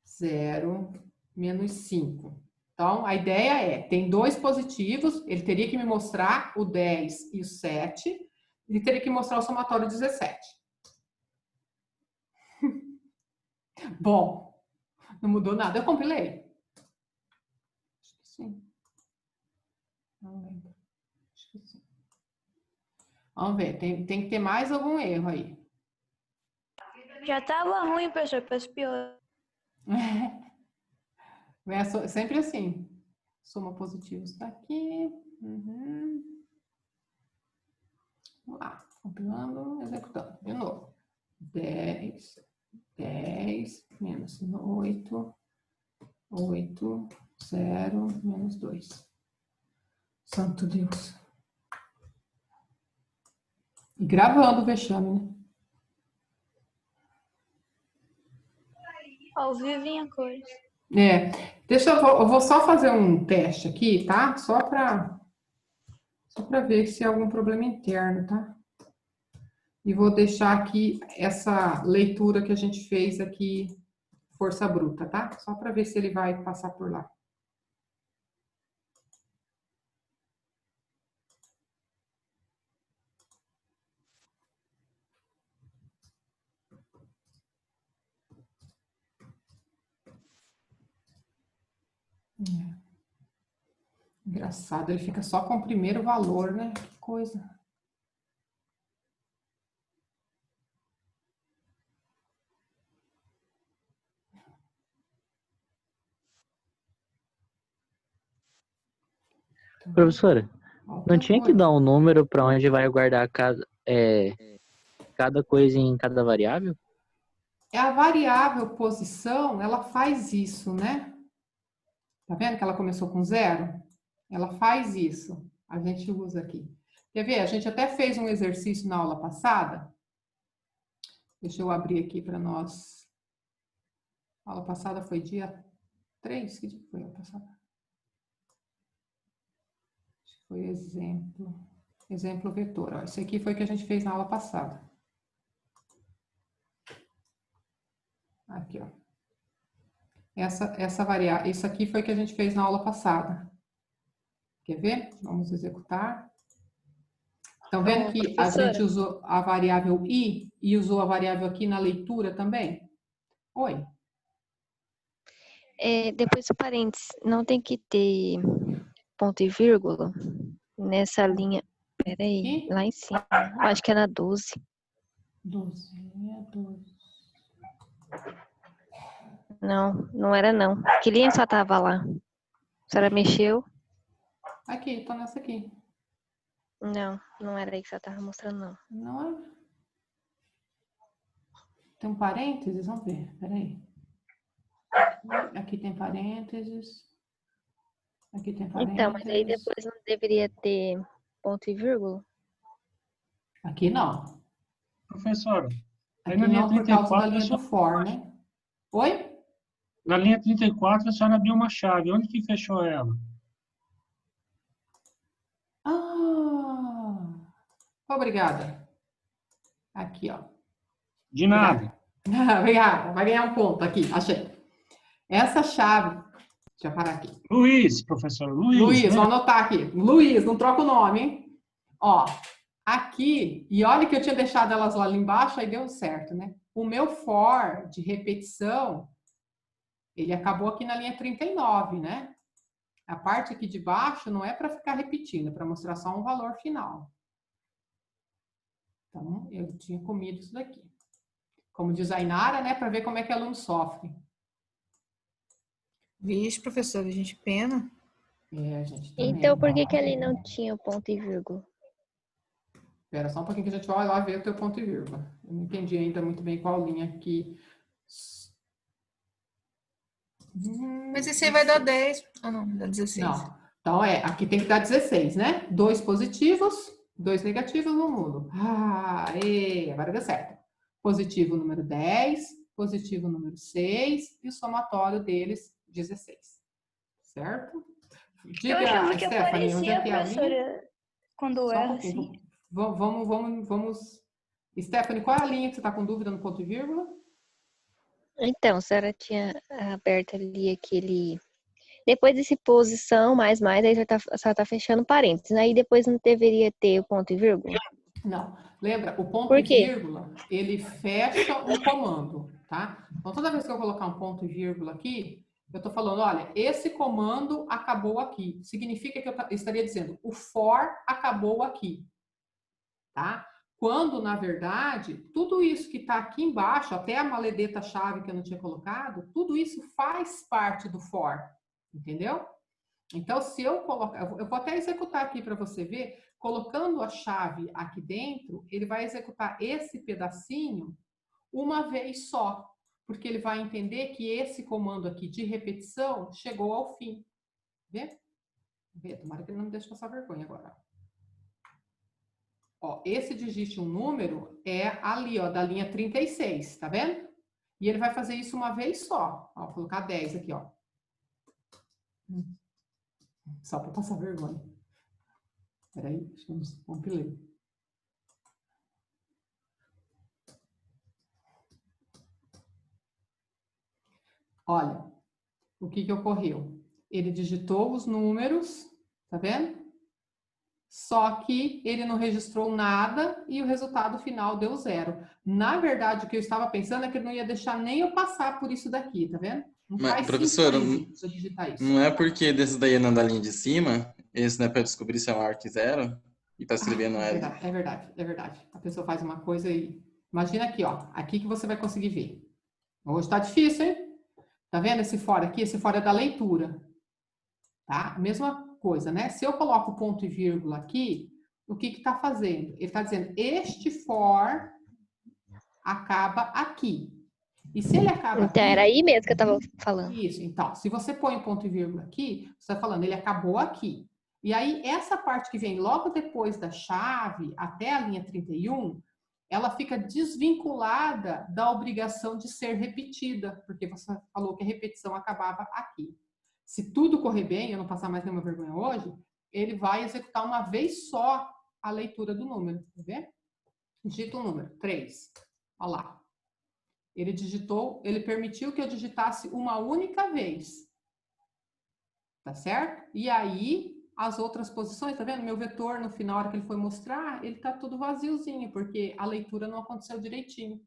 0, menos 5. Então, a ideia é, tem 2 positivos, ele teria que me mostrar o 10 e o 7, ele teria que mostrar o somatório 17. Bom, não mudou nada. Eu compilei? Acho que sim. Não lembro. Acho que sim. Vamos ver, tem que ter mais algum erro aí. Já tava ruim, professor, para pior. É sempre assim. Soma positivos está aqui. Vamos lá. Compilando, executando. De novo. 10 menos 8, 8, 0, menos 2. Santo Deus. E gravando o vexame, né? Ao vivo em a cores. Eu vou só fazer um teste aqui, tá? Só para ver se há algum problema interno, tá? E vou deixar aqui essa leitura que a gente fez aqui, força bruta, tá? Só para ver se ele vai passar por lá. Engraçado, ele fica só com o primeiro valor, né? Que coisa. Professora, não tinha que dar um número para onde vai guardar cada coisa em cada variável? A variável posição, ela faz isso, né? Tá vendo que ela começou com 0? Ela faz isso. A gente usa aqui. Quer ver? A gente até fez um exercício na aula passada. Deixa eu abrir aqui para nós. A aula passada foi dia 3? Que dia foi a aula passada? Acho que foi exemplo. Exemplo vetor. Ó, esse aqui foi o que a gente fez na aula passada. Aqui, ó. Essa variável, isso aqui foi o que a gente fez na aula passada. Quer ver? Vamos executar. Estão vendo que a gente usou a variável i e usou a variável aqui na leitura também? Oi. Depois do parênteses, não tem que ter ponto e vírgula nessa linha. Peraí, lá em cima. Acho que é na 12. 12. Não, não era não. Que linha só tava lá? A senhora mexeu? Aqui, tô nessa aqui. Não, não era aí que você tava mostrando, não. Não é? Tem um parênteses? Vamos ver, peraí. Aqui tem parênteses. Aqui tem parênteses. Então, mas aí depois não deveria ter ponto e vírgula? Aqui não. Professora, aqui não por causa da linha do for, né? Oi? Na linha 34, a senhora abriu uma chave. Onde que fechou ela? Ah! Obrigada. Aqui, ó. De nada. Obrigada. Vai ganhar um ponto aqui. Achei. Essa chave... Deixa eu parar aqui. Luiz, professor. Luiz, né? vou anotar aqui. Luiz, não troca o nome, hein? Ó, aqui... E olha que eu tinha deixado elas lá embaixo, aí deu certo, né? O meu for de repetição, ele acabou aqui na linha 39, né? A parte aqui de baixo não é para ficar repetindo, é para mostrar só um valor final. Então, eu tinha comido isso daqui. Como designara, né? Para ver como é que o aluno sofre. Vixe, professora, a gente pena. A gente também. Então, por que ali não tinha o ponto e vírgula? Espera só um pouquinho que a gente vai lá ver o teu ponto e vírgula. Eu não entendi ainda muito bem qual linha aqui. Mas esse aí vai dar 10. Ah, não, dá 16. Não. Então, aqui tem que dar 16, né? 2 positivos, 2 negativos no mundo. Agora deu certo. Positivo número 10, positivo número 6 e o somatório deles, 16. Certo? Eu achava que aparecia, professora, quando erra, assim. Vamos. Stephanie, qual é a linha que você está com dúvida no ponto e vírgula? Então, a senhora tinha aberto ali aquele... Depois desse posição, mais, aí a senhora tá fechando parênteses. Aí depois não deveria ter o ponto e vírgula? Não. Lembra, o ponto e vírgula, ele fecha um comando, tá? Então, toda vez que eu colocar um ponto e vírgula aqui, eu estou falando, olha, esse comando acabou aqui. Significa que eu estaria dizendo, o for acabou aqui, tá? Quando, na verdade, tudo isso que está aqui embaixo, até a maledeta-chave que eu não tinha colocado, tudo isso faz parte do for, entendeu? Então, se eu colocar... Eu vou até executar aqui para você ver. Colocando a chave aqui dentro, ele vai executar esse pedacinho uma vez só, porque ele vai entender que esse comando aqui de repetição chegou ao fim. Vê? Tomara que ele não me deixe passar vergonha agora. Ó, esse digite um número é ali, ó, da linha 36, tá vendo? E ele vai fazer isso uma vez só. Ó, vou colocar 10 aqui, ó. Só para passar vergonha. Peraí, acho que eu não compilei. Olha, o que ocorreu? Ele digitou os números, tá vendo? Só que ele não registrou nada e o resultado final deu 0. Na verdade, o que eu estava pensando é que ele não ia deixar nem eu passar por isso daqui, tá vendo? Não Mas, faz professora, sentido se eu digitar isso. não é porque desse daí não é da linha de cima, esse não é para descobrir se é um ARC 0 e tá escrevendo é verdade. A pessoa faz uma coisa e... Imagina aqui, ó. Aqui que você vai conseguir ver. Hoje tá difícil, hein? Tá vendo esse for aqui? Esse for é da leitura. Tá? Mesma coisa, né? Se eu coloco ponto e vírgula aqui, o que tá fazendo? Ele tá dizendo, este for acaba aqui. E se ele acaba então, aqui... era aí mesmo que eu tava falando. Isso, então, se você põe ponto e vírgula aqui, você tá falando, ele acabou aqui. E aí, essa parte que vem logo depois da chave, até a linha 31, ela fica desvinculada da obrigação de ser repetida, porque você falou que a repetição acabava aqui. Se tudo correr bem, eu não passar mais nenhuma vergonha hoje, ele vai executar uma vez só a leitura do número. Quer ver? Digita o número, 3. Olha lá. Ele digitou, ele permitiu que eu digitasse uma única vez. Tá certo? E aí, as outras posições, tá vendo? Meu vetor, no final, na hora que ele foi mostrar, ele tá tudo vaziozinho, porque a leitura não aconteceu direitinho.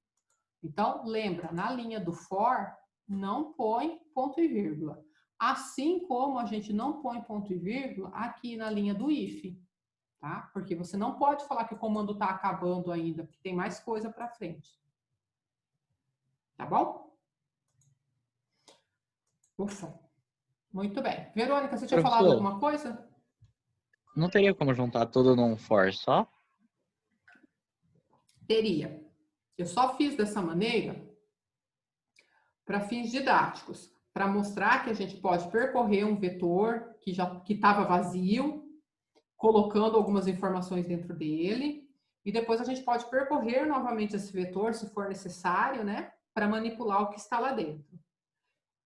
Então, lembra, na linha do for, não põe ponto e vírgula. Assim como a gente não põe ponto e vírgula aqui na linha do if, tá? Porque você não pode falar que o comando está acabando ainda, porque tem mais coisa para frente. Tá bom? Ufa. Muito bem. Verônica, você tinha falado alguma coisa? Não teria como juntar tudo num for só? Teria. Eu só fiz dessa maneira para fins didáticos, para mostrar que a gente pode percorrer um vetor que estava vazio, colocando algumas informações dentro dele, e depois a gente pode percorrer novamente esse vetor, se for necessário, né, para manipular o que está lá dentro.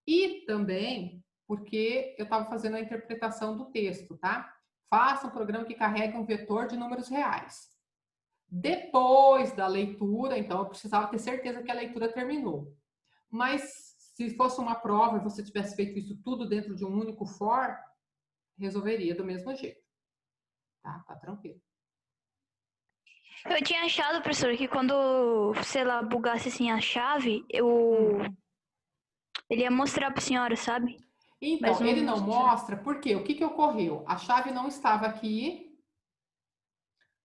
E também porque eu estava fazendo a interpretação do texto, tá? Faça um programa que carregue um vetor de números reais. Depois da leitura, então eu precisava ter certeza que a leitura terminou. Mas se fosse uma prova e você tivesse feito isso tudo dentro de um único for, resolveria do mesmo jeito. Tá tranquilo. Eu tinha achado, professor, que quando, sei lá, bugasse assim a chave, ele ia mostrar para a senhora, sabe? Então, mas ele não mostra, porque o que ocorreu? A chave não estava aqui,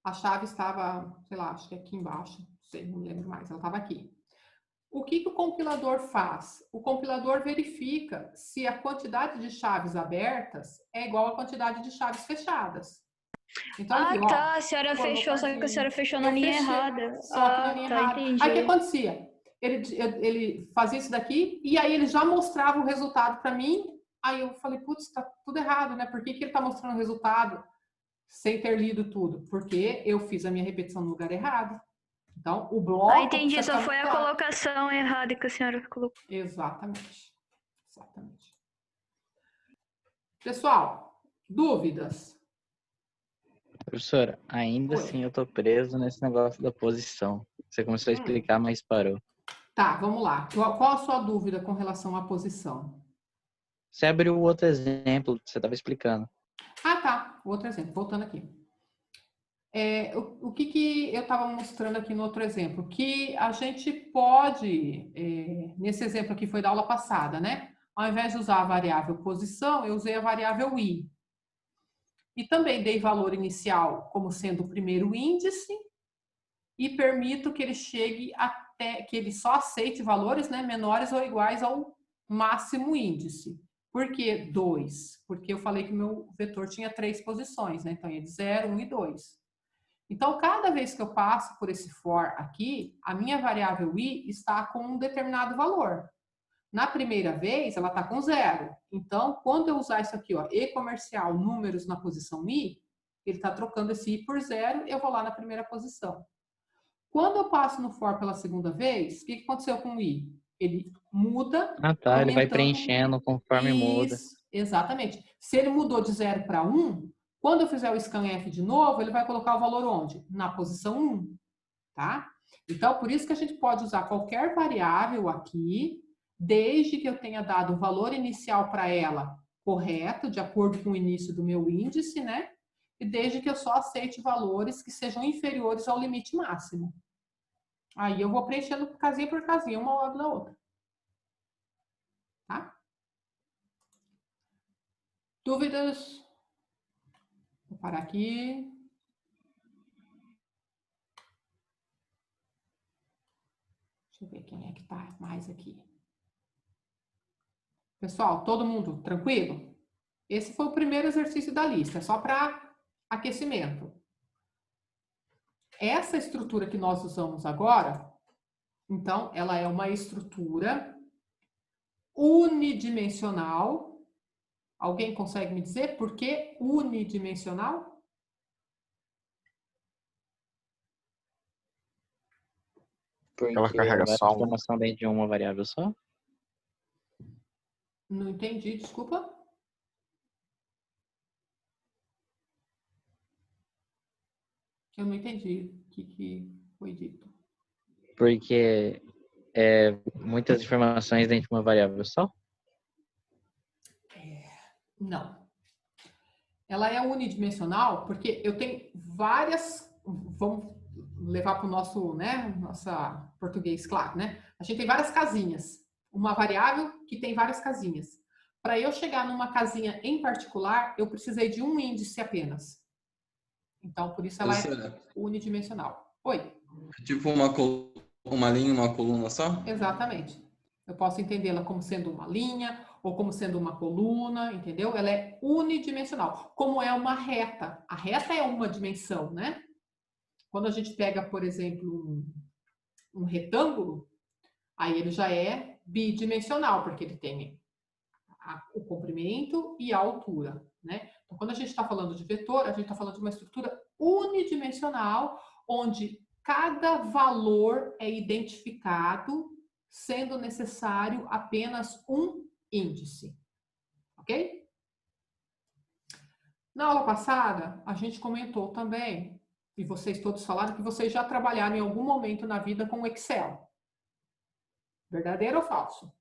a chave estava, sei lá, acho que aqui embaixo, não sei, não lembro mais, ela estava aqui. O que o compilador faz? O compilador verifica se a quantidade de chaves abertas é igual à quantidade de chaves fechadas. Então, aqui, tá, ó, a senhora fechou, só que a senhora fechou na linha errada. Só que na linha errada. Entendi. Aí o que acontecia? Ele fazia isso daqui e aí ele já mostrava o resultado para mim. Aí eu falei, putz, tá tudo errado, né? Por que ele tá mostrando o resultado sem ter lido tudo? Porque eu fiz a minha repetição no lugar errado. Então, o bloco... entendi, só foi a colocação errada que a senhora colocou. Exatamente. Pessoal, dúvidas? Professora, ainda assim eu tô preso nesse negócio da posição. Você começou a explicar, mas parou. Tá, vamos lá. Qual a sua dúvida com relação à posição? Você abriu o outro exemplo que você estava explicando. Ah, tá. Outro exemplo. Voltando aqui. O que eu estava mostrando aqui no outro exemplo? Que a gente pode, nesse exemplo aqui foi da aula passada, né? Ao invés de usar a variável posição, eu usei a variável i. E também dei valor inicial como sendo o primeiro índice e permito que ele chegue até, que ele só aceite valores, né, menores ou iguais ao máximo índice. Por que 2? Porque eu falei que o meu vetor tinha 3 posições, né? Então, é de 0, 1 e 2. Então, cada vez que eu passo por esse for aqui, a minha variável i está com um determinado valor. Na primeira vez, ela está com 0. Então, quando eu usar isso aqui, ó, e comercial, números na posição i, ele está trocando esse i por 0, eu vou lá na primeira posição. Quando eu passo no for pela segunda vez, o que aconteceu com o i? Ele muda. Ah, tá. Ele vai preenchendo conforme muda. Exatamente. Se ele mudou de 0 para 1, quando eu fizer o scanf de novo, ele vai colocar o valor onde? Na posição 1, tá? Então, por isso que a gente pode usar qualquer variável aqui, desde que eu tenha dado o valor inicial para ela correto, de acordo com o início do meu índice, né? E desde que eu só aceite valores que sejam inferiores ao limite máximo. Aí eu vou preenchendo casinha por casinha, uma ao lado da outra. Tá? Dúvidas? Vou parar aqui. Deixa eu ver quem é que tá mais aqui. Pessoal, todo mundo tranquilo? Esse foi o primeiro exercício da lista, só para aquecimento. Essa estrutura que nós usamos agora, então, ela é uma estrutura unidimensional. Alguém consegue me dizer por que unidimensional? Porque ela carrega só informação dentro de uma variável só? Não entendi, desculpa. Eu não entendi o que foi dito. Porque muitas informações dentro de uma variável só? Não. ela é unidimensional porque eu tenho várias, vamos levar para o nosso, né, nossa português, claro, né? A gente tem várias casinhas, uma variável que tem várias casinhas. Para eu chegar numa casinha em particular, eu precisei de um índice apenas. Então, por isso ela é unidimensional. Oi? Tipo uma linha e uma coluna só? Exatamente. Eu posso entendê-la como sendo uma linha ou como sendo uma coluna, entendeu? Ela é unidimensional, como é uma reta. A reta é uma dimensão, né? Quando a gente pega, por exemplo, um retângulo, aí ele já é bidimensional, porque ele tem o comprimento e a altura, né? Então, quando a gente está falando de vetor, a gente está falando de uma estrutura unidimensional, onde cada valor é identificado, sendo necessário apenas um índice, ok? Na aula passada, a gente comentou também, e vocês todos falaram que vocês já trabalharam em algum momento na vida com Excel. Verdadeiro ou falso?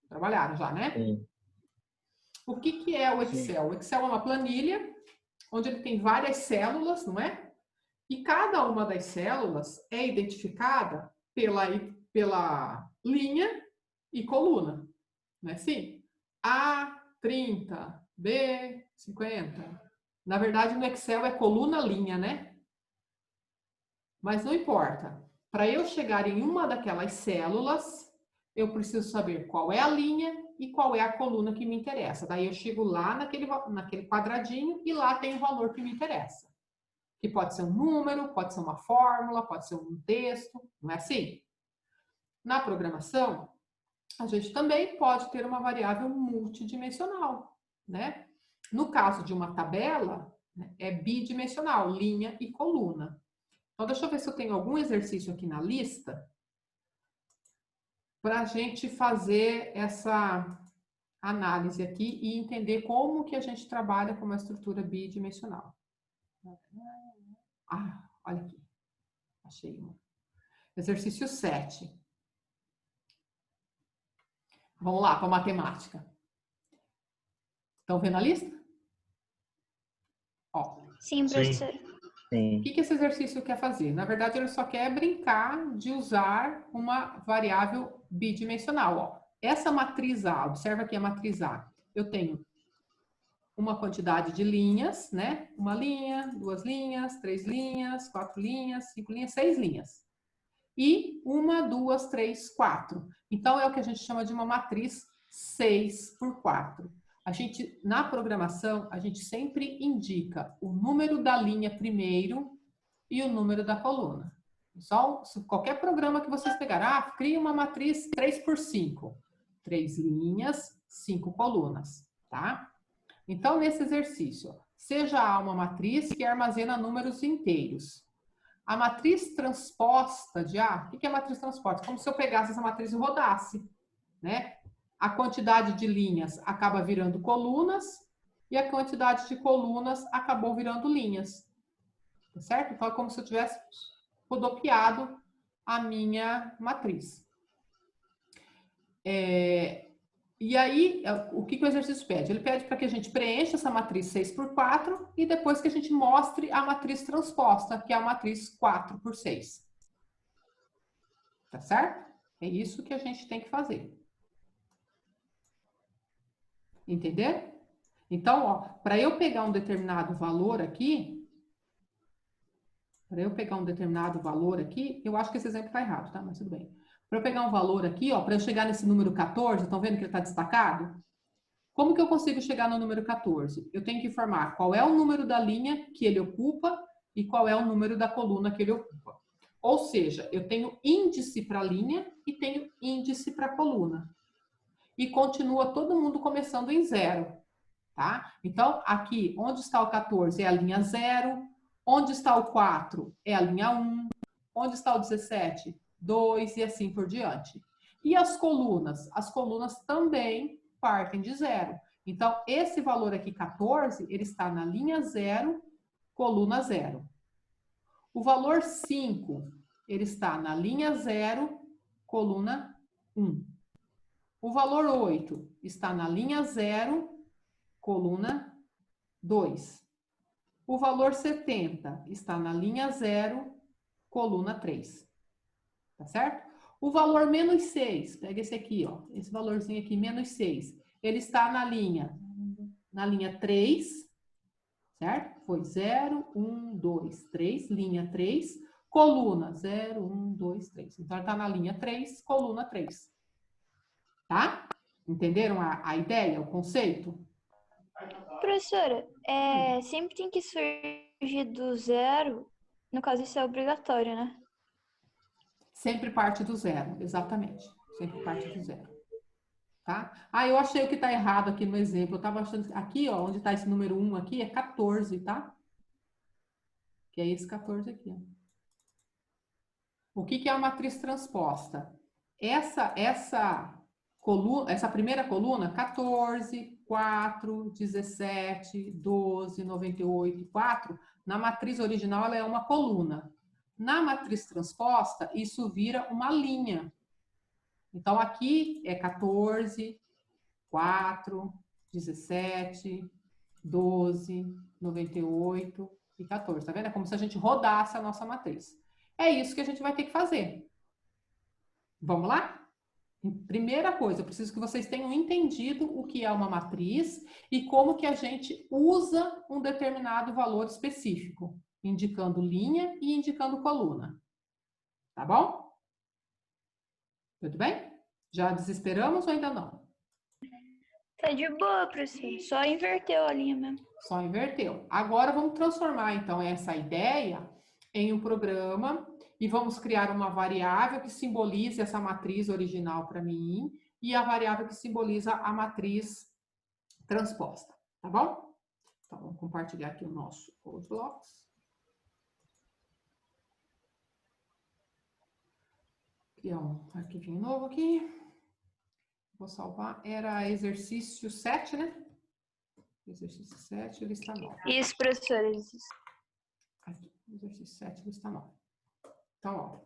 Trabalharam já, né? Sim. O que é o Excel? Sim. O Excel é uma planilha onde ele tem várias células, não é? E cada uma das células é identificada pela linha e coluna, não é assim? A, 30, B, 50. Na verdade, no Excel é coluna-linha, né? Mas não importa. Para eu chegar em uma daquelas células, eu preciso saber qual é a linha e qual é a coluna que me interessa. Daí eu chego lá naquele quadradinho e lá tem o valor que me interessa. Que pode ser um número, pode ser uma fórmula, pode ser um texto, não é assim? Na programação, a gente também pode ter uma variável multidimensional, né? No caso de uma tabela, né, é bidimensional, linha e coluna. Então, deixa eu ver se eu tenho algum exercício aqui na lista para a gente fazer essa análise aqui e entender como que a gente trabalha com uma estrutura bidimensional. Ah, olha aqui. Achei uma. Exercício 7. Vamos lá para matemática. Estão vendo a lista? Ó. Sim, professor. Sim. O que esse exercício quer fazer? Na verdade, ele só quer brincar de usar uma variável bidimensional. Ó. Essa matriz A, observa aqui a matriz A. Eu tenho uma quantidade de linhas, né? Uma linha, 2 linhas, 3 linhas, 4 linhas, 5 linhas, 6 linhas. E 1, 2, 3, 4. Então, é o que a gente chama de uma matriz 6 por 4. A gente, na programação, a gente sempre indica o número da linha primeiro e o número da coluna. Só qualquer programa que vocês pegarem, cria uma matriz 3 por 5. 3 linhas, 5 colunas, tá? Então, nesse exercício, seja A uma matriz que armazena números inteiros. A matriz transposta de A, o que é a matriz transposta? Como se eu pegasse essa matriz e rodasse, né? A quantidade de linhas acaba virando colunas e a quantidade de colunas acabou virando linhas. Tá certo? Então, é como se eu tivesse rodopiado a minha matriz. E aí, o que o exercício pede? Ele pede para que a gente preencha essa matriz 6 por 4 e depois que a gente mostre a matriz transposta, que é a matriz 4 por 6. Tá certo? É isso que a gente tem que fazer. Entender? Então, para eu pegar um determinado valor aqui, eu acho que esse exemplo está errado, tá? Mas tudo bem. Para eu pegar um valor aqui, para eu chegar nesse número 14, estão vendo que ele está destacado? Como que eu consigo chegar no número 14? Eu tenho que informar qual é o número da linha que ele ocupa e qual é o número da coluna que ele ocupa. Ou seja, eu tenho índice para a linha e tenho índice para a coluna. E continua todo mundo começando em 0, tá? Então, aqui, onde está o 14 é a linha 0, onde está o 4 é a linha 1, onde está o 17, 2 e assim por diante. E as colunas? As colunas também partem de 0. Então, esse valor aqui, 14, ele está na linha 0, coluna 0. O valor 5, ele está na linha 0, coluna 1. O valor 8 está na linha 0, coluna 2. O valor 70 está na linha 0, coluna 3. Tá certo? O valor menos 6, pega esse aqui, ó, esse valorzinho aqui, menos 6, ele está na linha 3, certo? Foi 0, 1, 2, 3, linha 3, coluna 0, 1, 2, 3. Então, ele está na linha 3, coluna 3. Tá? Entenderam a ideia, o conceito? Professora, sempre tem que surgir do zero. No caso, isso é obrigatório, né? Sempre parte do zero, exatamente. Sempre parte do zero. Tá? Ah, eu achei o que está errado aqui no exemplo. Eu estava achando... Aqui, ó, onde está esse número 1 aqui, é 14, tá? Que é esse 14 aqui, ó. O que é a matriz transposta? Essa primeira coluna, 14, 4, 17, 12, 98, 4, na matriz original ela é uma coluna. Na matriz transposta, isso vira uma linha. Então, aqui é 14, 4, 17, 12, 98 e 14. Tá vendo? É como se a gente rodasse a nossa matriz. É isso que a gente vai ter que fazer. Vamos lá? Primeira coisa, eu preciso que vocês tenham entendido o que é uma matriz e como que a gente usa um determinado valor específico, indicando linha e indicando coluna. Tá bom? Tudo bem? Já desesperamos ou ainda não? Tá de boa, professor. Só inverteu a linha mesmo. Só inverteu. Agora vamos transformar, então, essa ideia em um programa e vamos criar uma variável que simbolize essa matriz original para mim e a variável que simboliza a matriz transposta, tá bom? Então, vamos compartilhar aqui o nosso CodeBlocks. Criar um arquivinho novo aqui. Vou salvar. Era exercício 7, né? Exercício 7, lista 9. Isso, professor. Aqui, exercício 7, lista 9. Então, ó.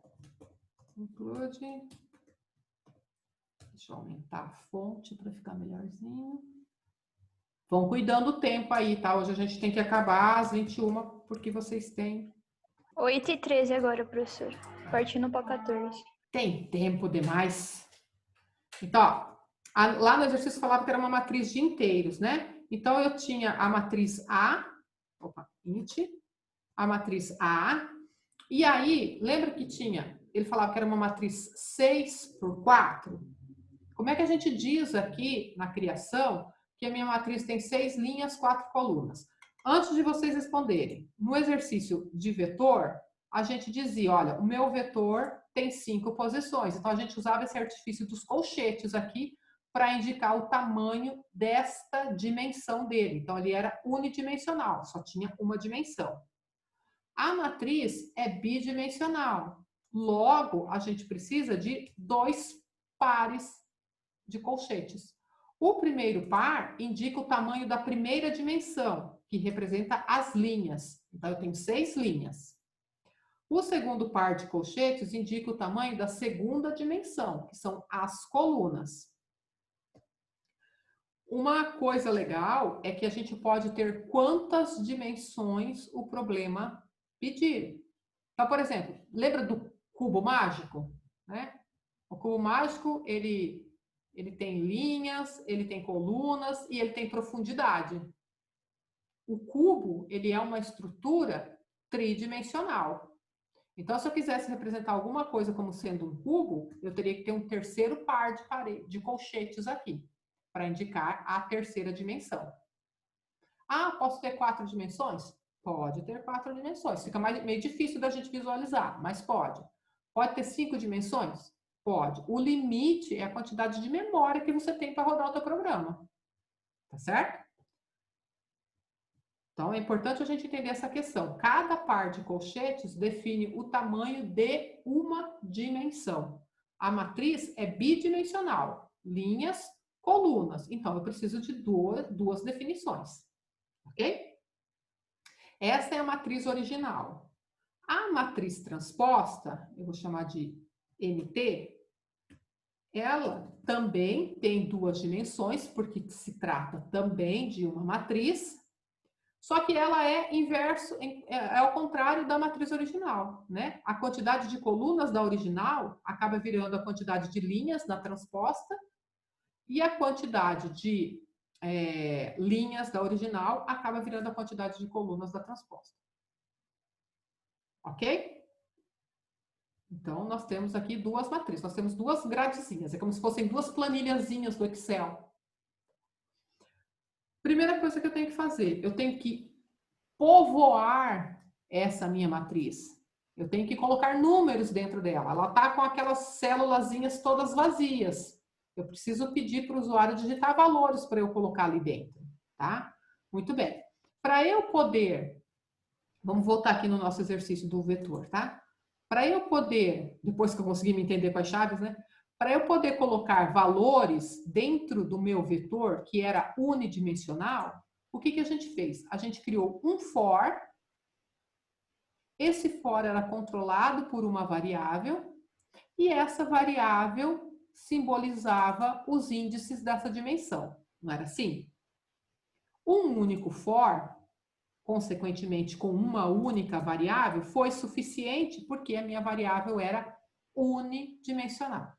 Include. Deixa eu aumentar a fonte para ficar melhorzinho. Vão cuidando do tempo aí, tá? Hoje a gente tem que acabar às 21, porque vocês têm... 8h13 agora, professor. Partindo para 14. Tem tempo demais. Então, ó, lá no exercício falava que era uma matriz de inteiros, né? Então, eu tinha a matriz A, int, a matriz A, e aí, lembra que tinha, ele falava que era uma matriz 6 por 4? Como é que a gente diz aqui na criação que a minha matriz tem 6 linhas, 4 colunas? Antes de vocês responderem, no exercício de vetor, a gente dizia, olha, o meu vetor tem 5 posições. Então, a gente usava esse artifício dos colchetes aqui para indicar o tamanho desta dimensão dele. Então, ele era unidimensional, só tinha uma dimensão. A matriz é bidimensional. Logo, a gente precisa de 2 pares de colchetes. O primeiro par indica o tamanho da primeira dimensão, que representa as linhas. Então, eu tenho 6 linhas. O segundo par de colchetes indica o tamanho da segunda dimensão, que são as colunas. Uma coisa legal é que a gente pode ter quantas dimensões o problema pedir. Então, por exemplo, lembra do cubo mágico? Né? O cubo mágico, ele tem linhas, ele tem colunas e ele tem profundidade. O cubo, ele é uma estrutura tridimensional. Então, se eu quisesse representar alguma coisa como sendo um cubo, eu teria que ter um terceiro par de colchetes aqui, para indicar a terceira dimensão. Ah, posso ter 4 dimensões? Pode ter 4 dimensões. Fica meio difícil da gente visualizar, mas pode. Pode ter 5 dimensões? Pode. O limite é a quantidade de memória que você tem para rodar o teu programa. Tá certo? Então, é importante a gente entender essa questão. Cada par de colchetes define o tamanho de uma dimensão. A matriz é bidimensional. Linhas, colunas. Então, eu preciso de duas definições. Ok? Essa é a matriz original. A matriz transposta, eu vou chamar de MT, ela também tem 2 dimensões, porque se trata também de uma matriz, Só que ela é inverso, é ao contrário da matriz original, né? A quantidade de colunas da original acaba virando a quantidade de linhas na transposta e a quantidade de linhas da original acaba virando a quantidade de colunas da transposta. Ok? Então, nós temos aqui duas matrizes, nós temos duas gradezinhas, é como se fossem duas planilhazinhas do Excel. Primeira coisa que eu tenho que fazer, eu tenho que povoar essa minha matriz. Eu tenho que colocar números dentro dela. Ela está com aquelas célulazinhas todas vazias. Eu preciso pedir para o usuário digitar valores para eu colocar ali dentro, tá? Muito bem. Para eu poder, vamos voltar aqui no nosso exercício do vetor, tá? Para eu poder, depois que eu conseguir me entender com as chaves, né? Para eu poder colocar valores dentro do meu vetor, que era unidimensional, o que a gente fez? A gente criou um for. Esse for era controlado por uma variável e essa variável simbolizava os índices dessa dimensão. Não era assim? Um único for, consequentemente com uma única variável, foi suficiente porque a minha variável era unidimensional.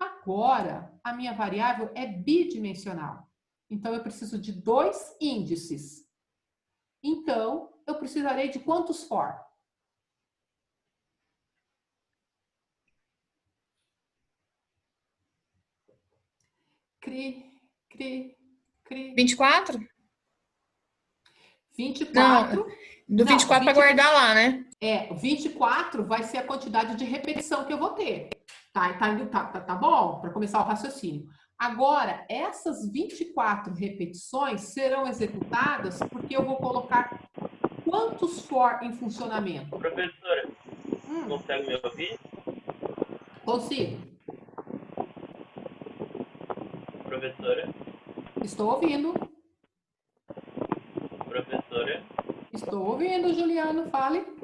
Agora, a minha variável é bidimensional. Então, eu preciso de 2 índices. Então, eu precisarei de quantos for? Cri. 24? 24. Não, do 24 para guardar lá, né? 24 vai ser a quantidade de repetição que eu vou ter. Tá bom? Para começar o raciocínio. Agora, essas 24 repetições serão executadas porque eu vou colocar quantos for em funcionamento? Professora, consegue me ouvir? Consigo. Professora? Estou ouvindo. Professora? Estou ouvindo, Juliano. Fale.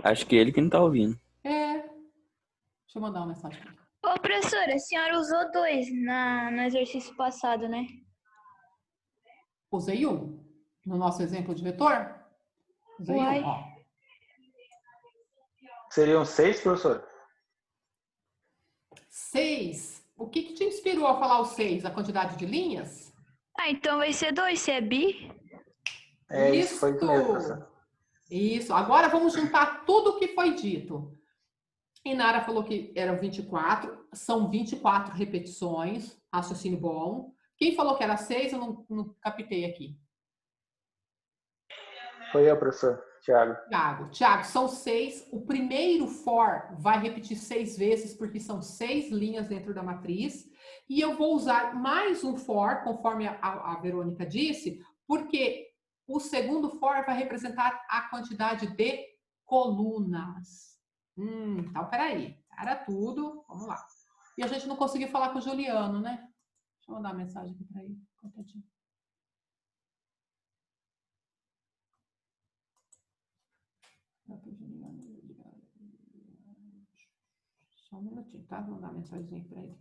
Acho que ele que não tá ouvindo. Deixa eu mandar uma mensagem. Ô, professora, a senhora usou 2 no exercício passado, né? Usei 1. No nosso exemplo de vetor? Usei 1, ó. Seriam 6, professor? 6. O que te inspirou a falar o 6? A quantidade de linhas? Então vai ser 2, se é bi. Isso foi isso mesmo, professor. Isso. Agora vamos juntar tudo o que foi dito. Inara falou que eram 24. São 24 repetições. Raciocínio bom. Quem falou que era 6? Eu não captei aqui. Foi eu, professor. Tiago, são 6. O primeiro for vai repetir 6 vezes, porque são 6 linhas dentro da matriz. E eu vou usar mais um for, conforme a Verônica disse, porque o segundo for vai representar a quantidade de colunas. Então, peraí. Era tudo. Vamos lá. E a gente não conseguiu falar com o Juliano, né? Deixa eu mandar uma mensagem aqui para ele. Contadinho. Só um minutinho, tá? Vou mandar uma mensagem para ele.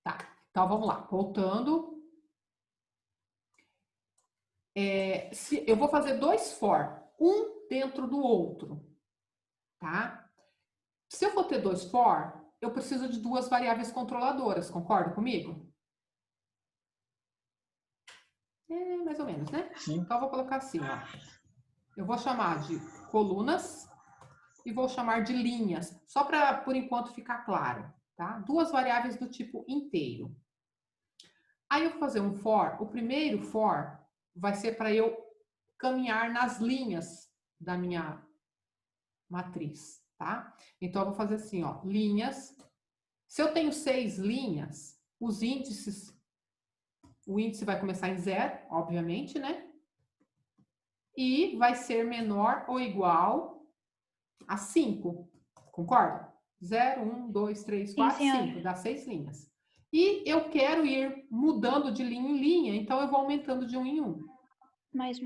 Tá, então vamos lá. Voltando. Eu vou fazer 2 for, um dentro do outro, tá? Se eu for ter 2 for, eu preciso de 2 variáveis controladoras, concorda comigo? Mais ou menos, né? Sim. Então, eu vou colocar assim, ó. Eu vou chamar de colunas e vou chamar de linhas, só para, por enquanto, ficar claro, tá? 2 variáveis do tipo inteiro. Aí, eu vou fazer um for. O primeiro for vai ser para eu caminhar nas linhas da minha matriz, tá? Então, eu vou fazer assim, ó, linhas. Se eu tenho 6 linhas, os índices, o índice vai começar em 0, obviamente, né? E vai ser menor ou igual a 5, concorda? 0, 1, 2, 3, 4, 5, dá 6 linhas. E eu quero ir mudando de linha em linha, então eu vou aumentando de 1 em 1. Mais.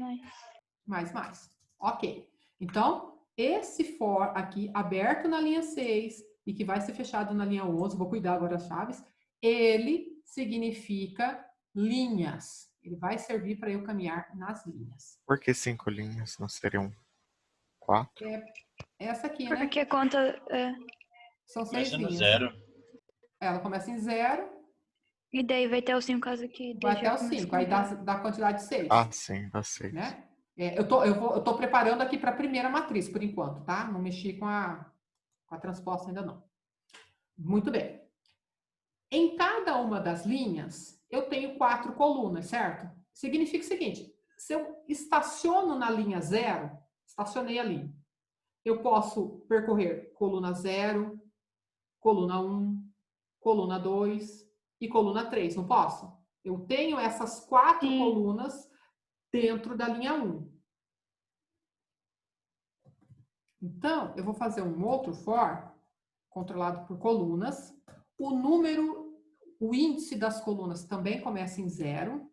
Mais. Ok. Então, esse for aqui, aberto na linha 6 e que vai ser fechado na linha 11, vou cuidar agora das chaves, ele significa linhas. Ele vai servir para eu caminhar nas linhas. Por que 5 linhas? Não seriam 4? É essa aqui, né? Porque a conta... São 6 Começa no linhas. 0. Ela começa em 0. E daí vai ter o 5 caso aqui. Vai até o 5, aí dá a quantidade 6. Ah, sim, dá 6. Né? Eu tô preparando aqui para a primeira matriz, por enquanto, tá? Não mexi com a transposta ainda não. Muito bem. Em cada uma das linhas, eu tenho 4 colunas, certo? Significa o seguinte, se eu estaciono na linha 0, estacionei ali, eu posso percorrer coluna 0, coluna 1, coluna 2 e coluna 3, não posso? Eu tenho essas 4 colunas dentro da linha 1. Então, eu vou fazer um outro for, controlado por colunas. O índice das colunas também começa em 0,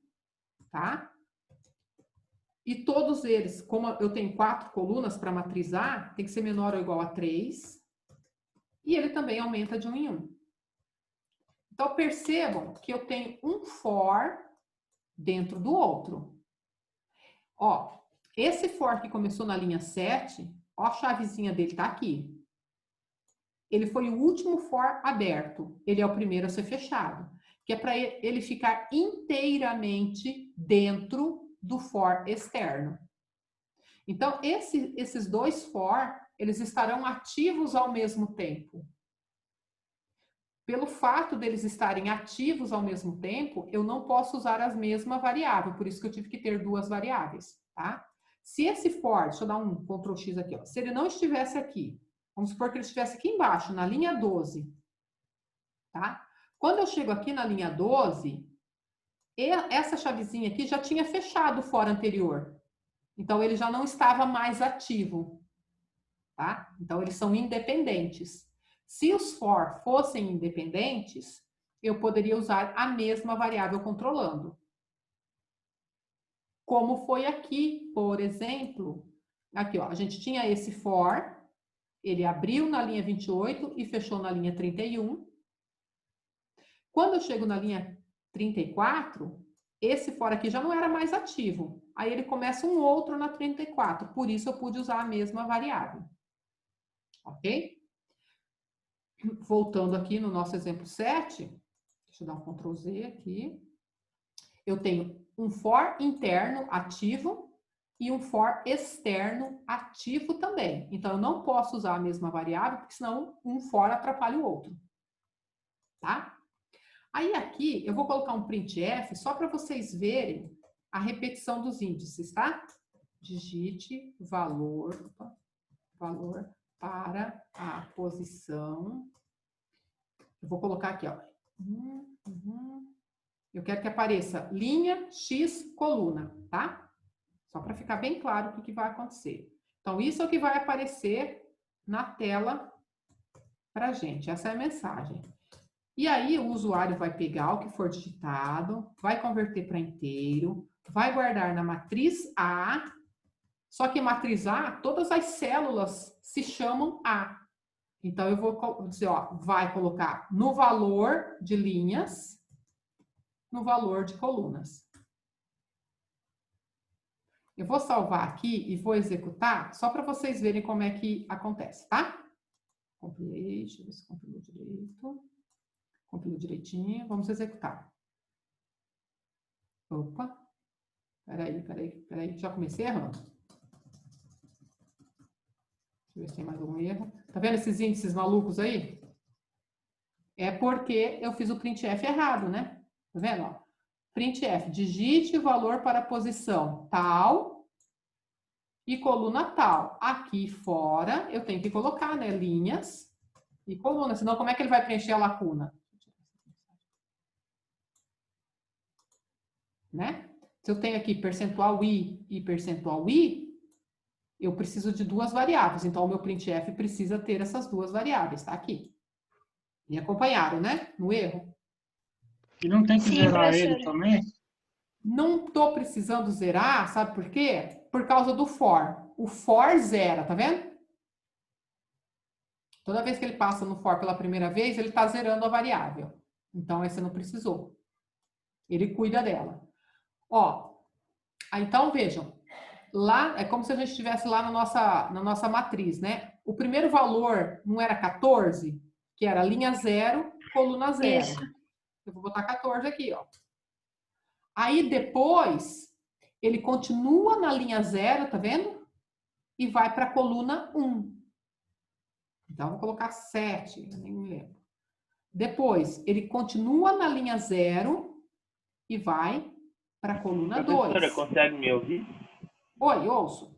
tá? E todos eles, como eu tenho 4 colunas para matrizar, tem que ser menor ou igual a 3. E ele também aumenta de 1 em 1. Então, percebam que eu tenho um for dentro do outro. Ó, esse for que começou na linha 7, ó, a chavezinha dele tá aqui. Ele foi o último for aberto. Ele é o primeiro a ser fechado. Que é para ele ficar inteiramente dentro do for externo. Então, esses 2 for, eles estarão ativos ao mesmo tempo. Pelo fato deles estarem ativos ao mesmo tempo, eu não posso usar a mesma variável. Por isso que eu tive que ter 2 variáveis, tá? Se esse for, deixa eu dar um Ctrl X aqui, ó. Se ele não estivesse aqui, vamos supor que ele estivesse aqui embaixo, na linha 12, tá? Quando eu chego aqui na linha 12, essa chavezinha aqui já tinha fechado o for anterior. Então, ele já não estava mais ativo, tá? Então, eles são independentes. Se os for fossem independentes, eu poderia usar a mesma variável controlando. Como foi aqui, por exemplo, aqui, ó, a gente tinha esse for, ele abriu na linha 28 e fechou na linha 31. Quando eu chego na linha 34, esse for aqui já não era mais ativo. Aí ele começa um outro na 34, por isso eu pude usar a mesma variável. Ok? Voltando aqui no nosso exemplo 7, deixa eu dar um Ctrl Z aqui. Eu tenho um for interno ativo e um for externo ativo também. Então, eu não posso usar a mesma variável, porque senão um for atrapalha o outro. Tá? Aí aqui, eu vou colocar um printf só para vocês verem a repetição dos índices, tá? Digite valor para a posição. Eu vou colocar aqui, ó. Eu quero que apareça linha X coluna, tá? Só para ficar bem claro o que vai acontecer. Então, isso é o que vai aparecer na tela pra gente. Essa é a mensagem. E aí, o usuário vai pegar o que for digitado, vai converter para inteiro, vai guardar na matriz A. Só que matriz A, todas as células se chamam A. Então, eu vou dizer, ó, vai colocar no valor de linhas, no valor de colunas. Eu vou salvar aqui e vou executar, só para vocês verem como é que acontece, tá? Compilei, deixa eu ver se compilou direito. Compilou direitinho, vamos executar. Opa, peraí, já comecei errando. Deixa eu ver se tem mais algum erro. Tá vendo esses índices malucos aí? É porque eu fiz o printf errado, né? Tá vendo? Ó? Printf, digite o valor para a posição tal e coluna tal. Aqui fora, eu tenho que colocar, né? Linhas e coluna, senão como é que ele vai preencher a lacuna? Né? Se eu tenho aqui percentual i e percentual i, eu preciso de 2 variáveis. Então, o meu printf precisa ter essas 2 variáveis, tá? Aqui. Me acompanharam, né? No erro. E não tem que zerar ele também? Não tô precisando zerar, sabe por quê? Por causa do for. O for zera, tá vendo? Toda vez que ele passa no for pela primeira vez, ele está zerando a variável. Então, esse não precisou. Ele cuida dela. Ó, então, vejam. Lá, é como se a gente estivesse lá na nossa matriz, né? O primeiro valor não era 14? Que era linha 0, coluna 0. Isso. Eu vou botar 14 aqui, ó. Aí, depois, ele continua na linha 0, tá vendo? E vai para a coluna 1. Então, eu vou colocar 7, eu nem me lembro. Depois, ele continua na linha 0 e vai para a coluna 2. Professora, consegue me ouvir? Oi, ouço.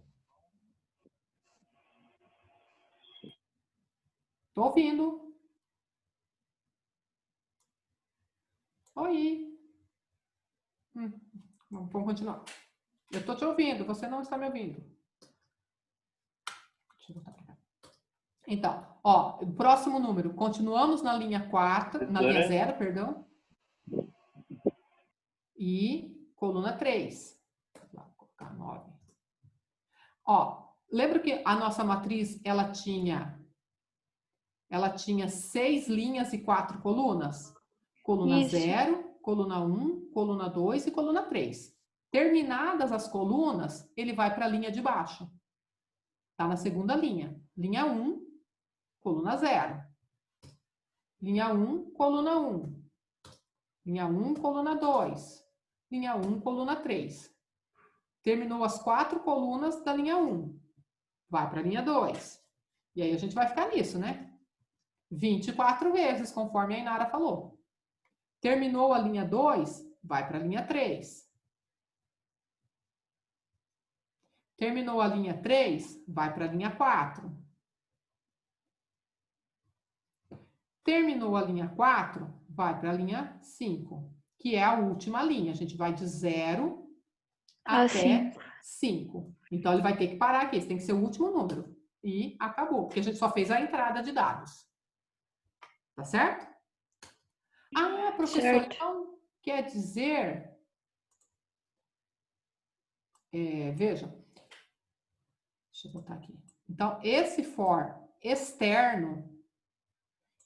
Tô ouvindo. Oi. Vamos continuar. Eu tô te ouvindo, você não está me ouvindo. Deixa eu botar aqui. Então, ó, o próximo número. Continuamos na linha 4, na linha 0, perdão. E coluna 3. Vou colocar 9. Ó, lembra que a nossa matriz, ela tinha 6 linhas e 4 colunas? Coluna Isso. 0, coluna 1, coluna 2 e coluna 3. Terminadas as colunas, ele vai para a linha de baixo. Tá na segunda linha. Linha 1, coluna 0. Linha 1, coluna 1. Linha 1, coluna 2. Linha 1, coluna 3. Terminou as 4 colunas da linha 1. Vai para a linha 2. E aí a gente vai ficar nisso, né? 24 vezes, conforme a Inara falou. Terminou a linha 2, vai para a linha 3. Terminou a linha 3, vai para a linha 4. Terminou a linha 4, vai para a linha 5, que é a última linha. A gente vai de 0 até 5. Então, ele vai ter que parar aqui. Esse tem que ser o último número. E acabou, porque a gente só fez a entrada de dados. Tá certo? Ah, professor, Certo. então quer dizer... veja. Deixa eu botar aqui. Então, esse for externo,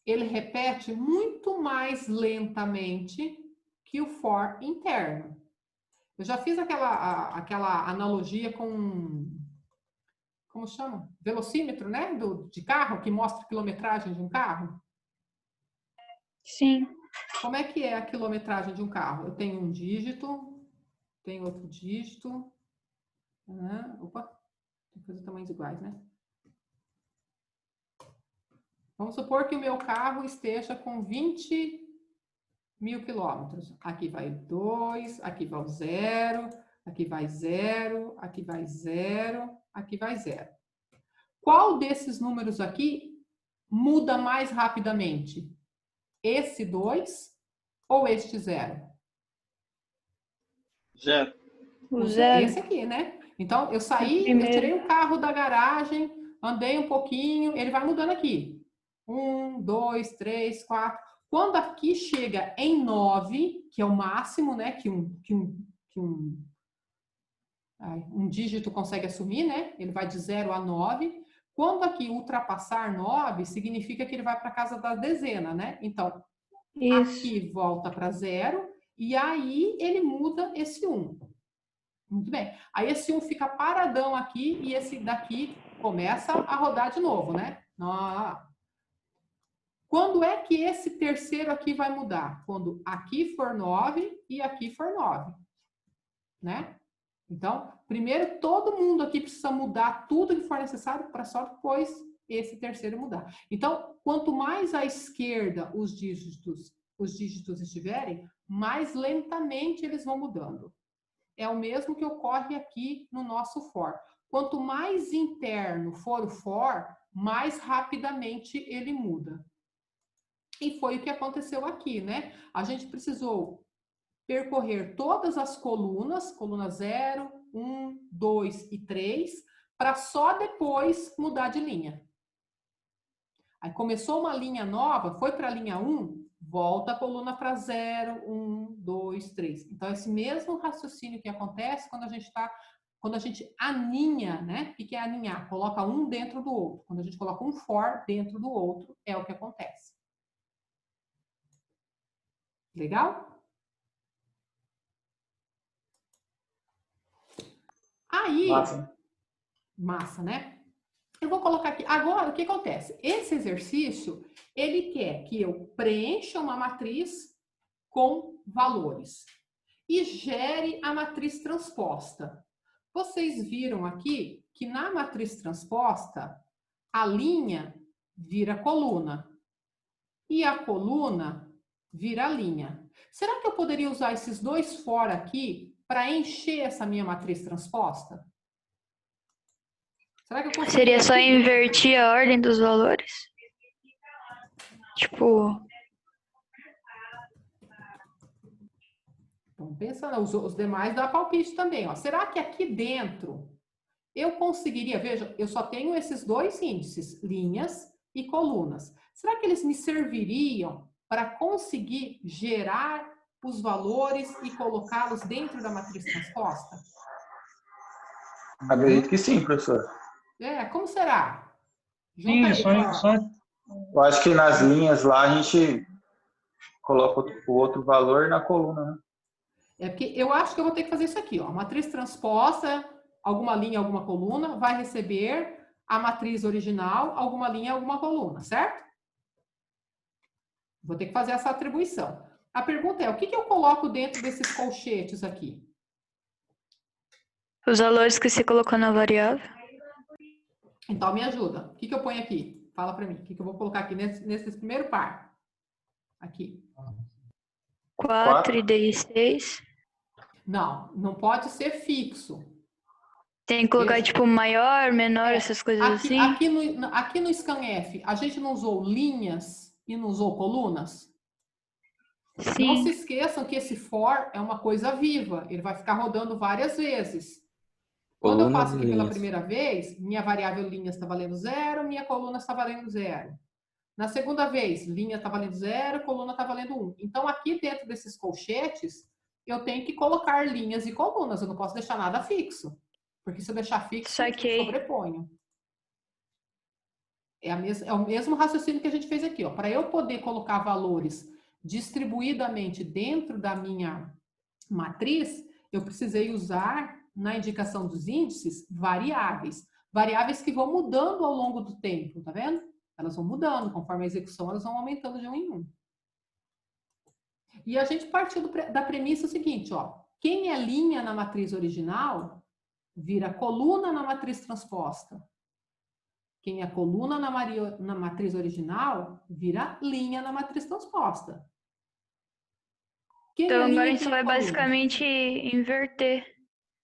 ele repete muito mais lentamente que o for interno. Eu já fiz aquela analogia com... Como chama? Velocímetro, né? De carro, que mostra a quilometragem de um carro. Sim. Como é que é a quilometragem de um carro? Eu tenho um dígito, tenho outro dígito. Opa, tem que fazer tamanhos iguais, né? Vamos supor que o meu carro esteja com 20.000 quilômetros. Aqui vai 2, aqui vai o 0, aqui vai 0, aqui vai 0, aqui vai 0. Qual desses números aqui muda mais rapidamente? Esse 2 ou este 0? 0. O 0. Esse aqui, né? Então, eu saí, eu tirei o carro da garagem, andei um pouquinho, ele vai mudando aqui. 1, 2, 3, 4. Quando aqui chega em 9, que é o máximo, né, que um dígito consegue assumir, né? Ele vai de 0 a 9. Quando aqui ultrapassar 9, significa que ele vai para a casa da dezena, né? Então, Isso. aqui volta para 0 e aí ele muda esse 1. Muito bem. Aí esse 1 fica paradão aqui e esse daqui começa a rodar de novo, né? Quando é que esse terceiro aqui vai mudar? Quando aqui for 9 e aqui for 9, né? Então, primeiro todo mundo aqui precisa mudar tudo que for necessário para só depois esse terceiro mudar. Então, quanto mais à esquerda os dígitos estiverem, mais lentamente eles vão mudando. É o mesmo que ocorre aqui no nosso for. Quanto mais interno for o for, mais rapidamente ele muda. E foi o que aconteceu aqui, né? A gente precisou percorrer todas as colunas, coluna 0, 1, 2 e 3, para só depois mudar de linha. Aí começou uma linha nova, foi para a linha 1, volta a coluna para 0, 1, 2, 3. Então, esse mesmo raciocínio que acontece quando a gente está quando a gente aninha, né? O que é aninhar? Coloca um dentro do outro. Quando a gente coloca um for dentro do outro, é o que acontece. Legal? Aí, massa, né? Eu vou colocar aqui. Agora, o que acontece? Esse exercício, ele quer que eu preencha uma matriz com valores e gere a matriz transposta. Vocês viram aqui que na matriz transposta, a linha vira coluna e a coluna vira linha. Será que eu poderia usar esses dois for aqui para encher essa minha matriz transposta? Será que eu Seria só inverter a ordem dos valores? Tipo... Então, pensa, os demais dá palpite também. Ó. Será que aqui dentro eu conseguiria... Veja, eu só tenho esses dois índices, linhas e colunas. Será que eles me serviriam para conseguir gerar os valores e colocá-los dentro da matriz transposta? Acredito que sim, professor. Como será? Sim, só... Eu acho que nas linhas lá a gente coloca o outro valor na coluna, né? É porque eu acho que eu vou ter que fazer isso aqui, ó. Matriz transposta, alguma linha, alguma coluna, vai receber a matriz original, alguma linha, alguma coluna, certo? Vou ter que fazer essa atribuição. A pergunta é, o que eu coloco dentro desses colchetes aqui? Os valores que você colocou na variável. Então, me ajuda. O que eu ponho aqui? Fala para mim. O que eu vou colocar aqui nesse primeiro par? Aqui. 4 e daí 6. Não, não pode ser fixo. Tem que colocar, tipo, maior, menor, essas coisas assim? Aqui no scanf, a gente não usou linhas e não usou colunas? Sim. Não se esqueçam que esse for é uma coisa viva. Ele vai ficar rodando várias vezes. Quando eu passo aqui pela primeira vez, minha variável linhas está valendo 0, minha coluna está valendo 0. Na segunda vez, linha está valendo 0, coluna está valendo 1. Então, aqui dentro desses colchetes, eu tenho que colocar linhas e colunas. Eu não posso deixar nada fixo. Porque se eu deixar fixo, eu sobreponho. É o mesmo raciocínio que a gente fez aqui. Para eu poder colocar valores distribuidamente dentro da minha matriz, eu precisei usar, na indicação dos índices, variáveis. Variáveis que vão mudando ao longo do tempo, tá vendo? Elas vão mudando, conforme a execução, elas vão aumentando de 1 em 1. E a gente partiu da premissa seguinte, ó. Quem é linha na matriz original, vira coluna na matriz transposta. Quem é coluna na matriz original, vira linha na matriz transposta. Então agora a gente vai basicamente inverter.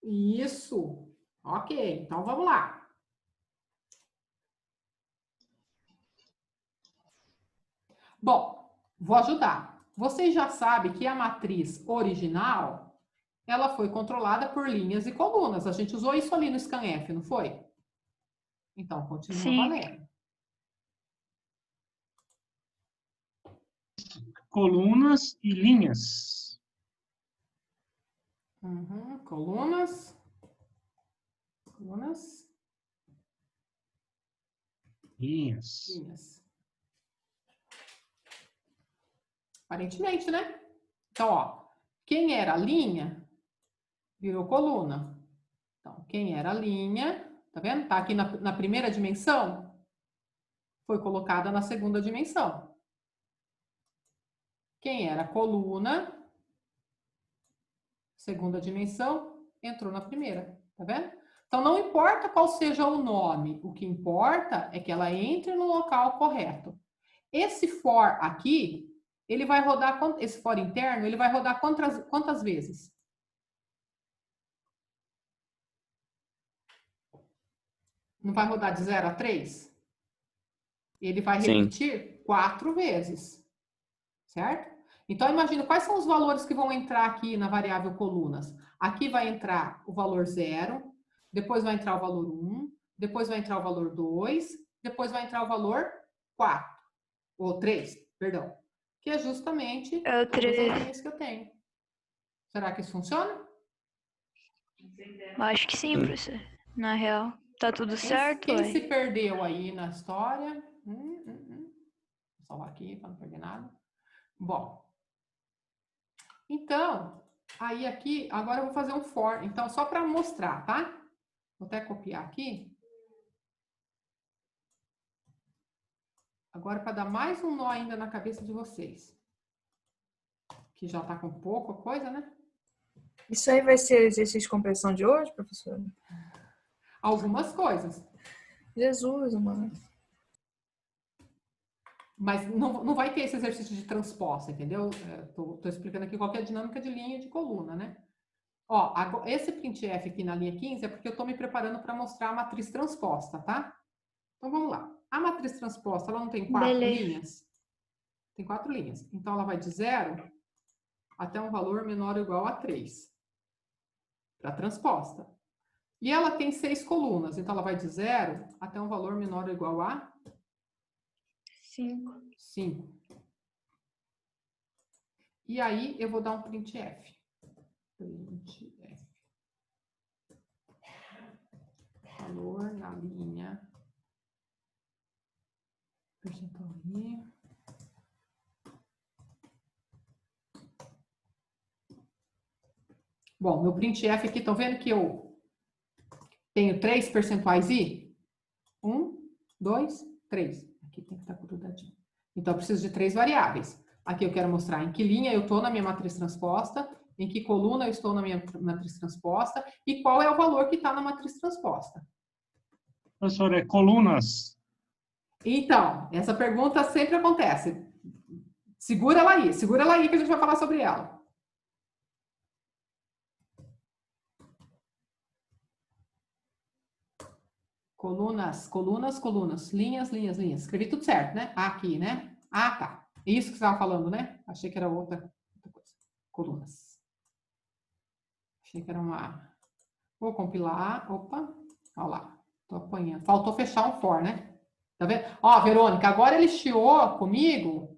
Isso. Ok, então vamos lá. Bom, vou ajudar. Vocês já sabem que a matriz original, ela foi controlada por linhas e colunas. A gente usou isso ali no scanf, não foi? Então, continua valendo. Colunas e linhas. Colunas. Linhas. Aparentemente, né? Então, ó, quem era linha, virou coluna. Então, quem era linha, tá vendo? Tá aqui na primeira dimensão, foi colocada na segunda dimensão. Quem era coluna, segunda dimensão, entrou na primeira, tá vendo? Então, não importa qual seja o nome, o que importa é que ela entre no local correto. Esse for aqui, ele vai rodar, esse for interno, ele vai rodar quantas vezes? Não vai rodar de 0 a 3? Ele vai repetir 4 vezes, certo? Então, imagina, quais são os valores que vão entrar aqui na variável colunas? Aqui vai entrar o valor 0, depois vai entrar o valor 1, depois vai entrar o valor 2, depois vai entrar o valor 4, ou 3, perdão. Que é justamente todas as linhas que eu tenho. Será que isso funciona? Acho que sim, professor. Na real, tá tudo certo, Quem ué. se perdeu aí na história? Vou salvar aqui para não perder nada. Bom, então, aí aqui, agora eu vou fazer um for. Então, só para mostrar, tá? Vou até copiar aqui. Agora, para dar mais um nó ainda na cabeça de vocês. Que já tá com pouca coisa, né? Isso aí vai ser exercício de compressão de hoje, professora? Algumas coisas. Jesus, mano. Mas não vai ter esse exercício de transposta, entendeu? Tô explicando aqui qual que é a dinâmica de linha e de coluna, né? Ó, esse printf aqui na linha 15 é porque eu tô me preparando para mostrar a matriz transposta, tá? Então, vamos lá. A matriz transposta, ela não tem 4 linhas? Tem 4 linhas. Então, ela vai de 0 até um valor menor ou igual a 3. Para transposta. E ela tem 6 colunas. Então, ela vai de 0 até um valor menor ou igual a 5. E aí, eu vou dar um printf. Valor na linha. Percentual aí. Bom, meu printf aqui, estão vendo que eu tenho 3 percentuais i? 1, 2, 3. Aqui tem que estar grudadinho. Então, eu preciso de 3 variáveis. Aqui eu quero mostrar em que linha eu estou na minha matriz transposta, em que coluna eu estou na minha matriz transposta e qual é o valor que está na matriz transposta. Professor, é colunas. Então, essa pergunta sempre acontece. Segura ela aí que a gente vai falar sobre ela. Colunas, colunas, colunas, linhas, linhas, linhas. Escrevi tudo certo, né? Aqui, né? Ah, tá. Isso que você estava falando, né? Achei que era outra coisa. Colunas. Achei que era uma... Vou compilar. Opa. Olha lá. Tô apanhando. Faltou fechar um for, né? Tá vendo? Ó, Verônica, agora ele chiou comigo.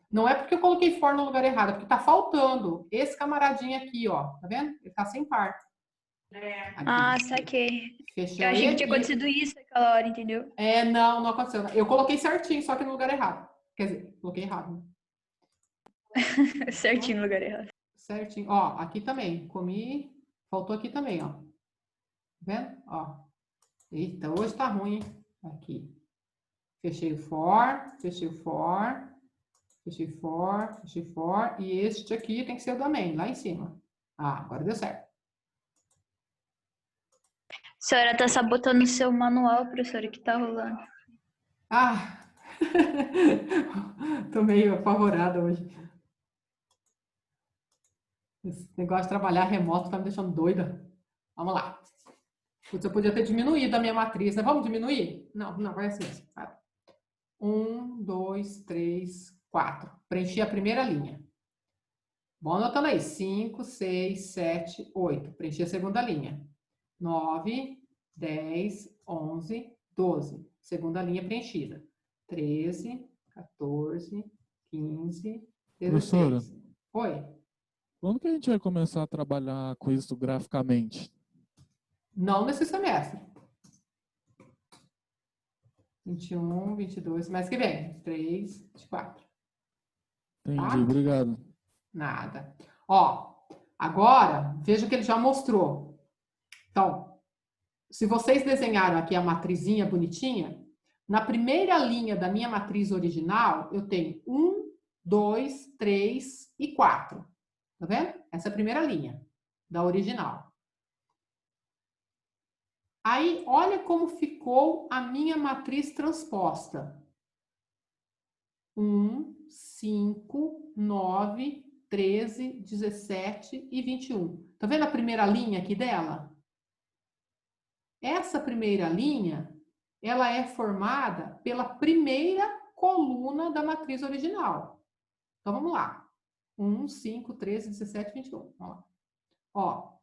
Não é porque eu coloquei for no lugar errado, é porque tá faltando esse camaradinho aqui, ó. Tá vendo? Ele tá sem par. Aqui. Ah, saquei. Fechei Eu achei que aqui. tinha acontecido isso naquela hora, entendeu? Não aconteceu. Eu coloquei certinho, só que no lugar errado. Quer dizer, coloquei errado. Né? Certinho no lugar errado. Certinho. Ó, aqui também. Comi. Faltou aqui também, ó. Tá vendo? Ó. Eita, hoje tá ruim, hein? Aqui. Fechei o for, fechei o for, fechei for, fechei for. E este aqui tem que ser o da main, lá em cima. Ah, agora deu certo. A senhora tá sabotando o seu manual, professora, que tá rolando. Ah! Tô meio apavorada hoje. Esse negócio de trabalhar remoto tá me deixando doida. Vamos lá. Putz, eu podia ter diminuído a minha matriz, né? Vamos diminuir? Não, vai assim mesmo. 1, 2, 3, 4. Preenchi a primeira linha. Vão anotando aí. 5, 6, 7, 8. Preenchi a segunda linha. 9, 10, 11, 12. Segunda linha preenchida. 13, 14, 15, 16. Professora, Oi. quando que a gente vai começar a trabalhar com isso graficamente? Não nesse semestre. 21, 22, mês que vem. 23, 24. Entendi, Tá? obrigado. Nada. Ó, agora, veja o que ele já mostrou. Então, se vocês desenharam aqui a matrizinha bonitinha, na primeira linha da minha matriz original, eu tenho 1, 2, 3 e 4. Tá vendo? Essa é a primeira linha da original. Aí, olha como ficou a minha matriz transposta. 1, 5, 9, 13, 17 e 21. Tá vendo a primeira linha aqui dela? Essa primeira linha, ela é formada pela primeira coluna da matriz original. Então, vamos lá. 1, 5, 13, 17, 21. Vamos lá. Ó,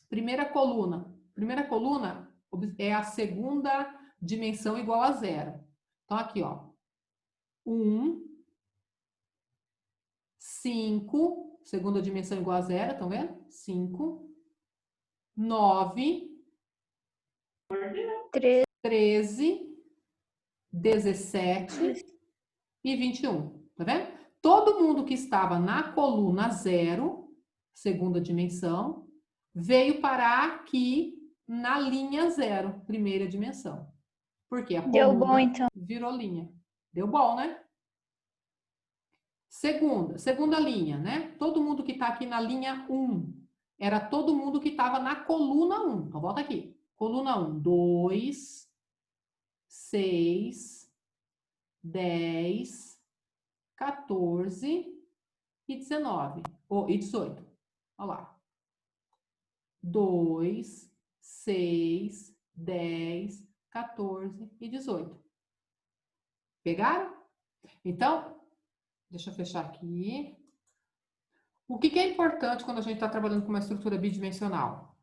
primeira coluna. Primeira coluna é a segunda dimensão igual a 0. Então, aqui, ó. 1, 5, segunda dimensão igual a 0, estão vendo? 5, 9, 13, 17 e 21. Tá vendo? Todo mundo que estava na coluna 0, segunda dimensão, veio parar aqui na linha 0, primeira dimensão. Porque a Deu bom, coluna então. virou linha. Deu bom, né? Segunda linha, né? Todo mundo que está aqui na linha 1. Era todo mundo que estava na coluna 1. Então, volta aqui. Coluna 1, 2, 6, 10, 14 e 19. E 18. Olha lá. 2, 6, 10, 14 e 18. Pegaram? Então, deixa eu fechar aqui. O que é importante quando a gente está trabalhando com uma estrutura bidimensional?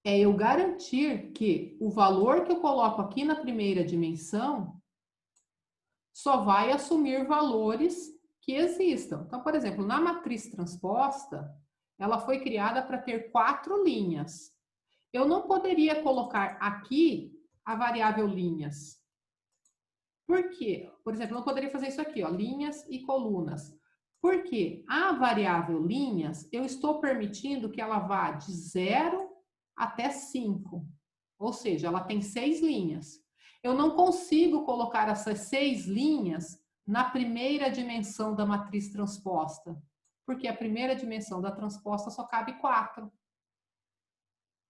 É eu garantir que o valor que eu coloco aqui na primeira dimensão só vai assumir valores que existam. Então, por exemplo, na matriz transposta, ela foi criada para ter 4 linhas. Eu não poderia colocar aqui a variável linhas. Por quê? Por exemplo, eu não poderia fazer isso aqui, ó, linhas e colunas. Porque a variável linhas, eu estou permitindo que ela vá de 0 até 5. Ou seja, ela tem 6 linhas. Eu não consigo colocar essas 6 linhas na primeira dimensão da matriz transposta. Porque a primeira dimensão da transposta só cabe 4.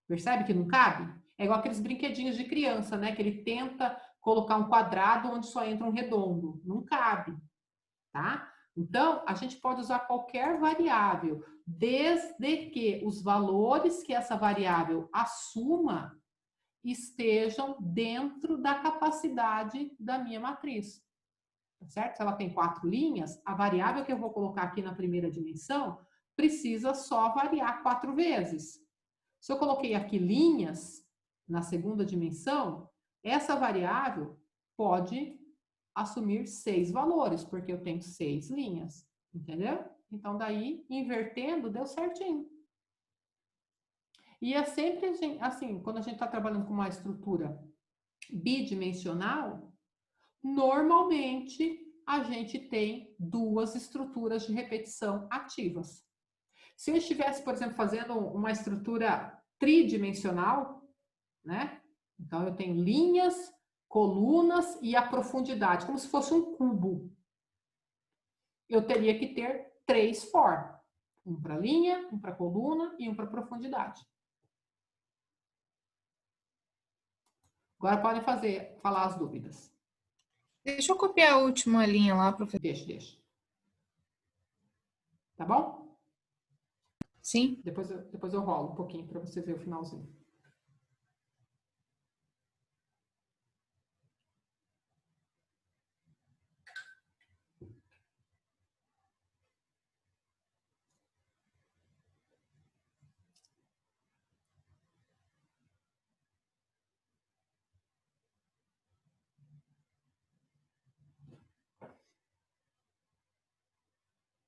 Percebe que não cabe? É igual aqueles brinquedinhos de criança, né? Que ele tenta colocar um quadrado onde só entra um redondo. Não cabe, tá? Então, a gente pode usar qualquer variável, desde que os valores que essa variável assuma estejam dentro da capacidade da minha matriz. Tá certo? Se ela tem 4 linhas, a variável que eu vou colocar aqui na primeira dimensão precisa só variar 4 vezes. Se eu coloquei aqui linhas na segunda dimensão, essa variável pode assumir 6 valores, porque eu tenho 6 linhas, entendeu? Então, daí, invertendo, deu certinho. E é sempre assim, quando a gente está trabalhando com uma estrutura bidimensional, normalmente a gente tem 2 estruturas de repetição ativas. Se eu estivesse, por exemplo, fazendo uma estrutura tridimensional, né? Então, eu tenho linhas, colunas e a profundidade, como se fosse um cubo. Eu teria que ter 3 for. Um para linha, um para coluna e um para profundidade. Agora podem falar as dúvidas. Deixa eu copiar a última linha lá, professor. Deixa. Tá bom? Sim. Depois eu rolo um pouquinho para você ver o finalzinho.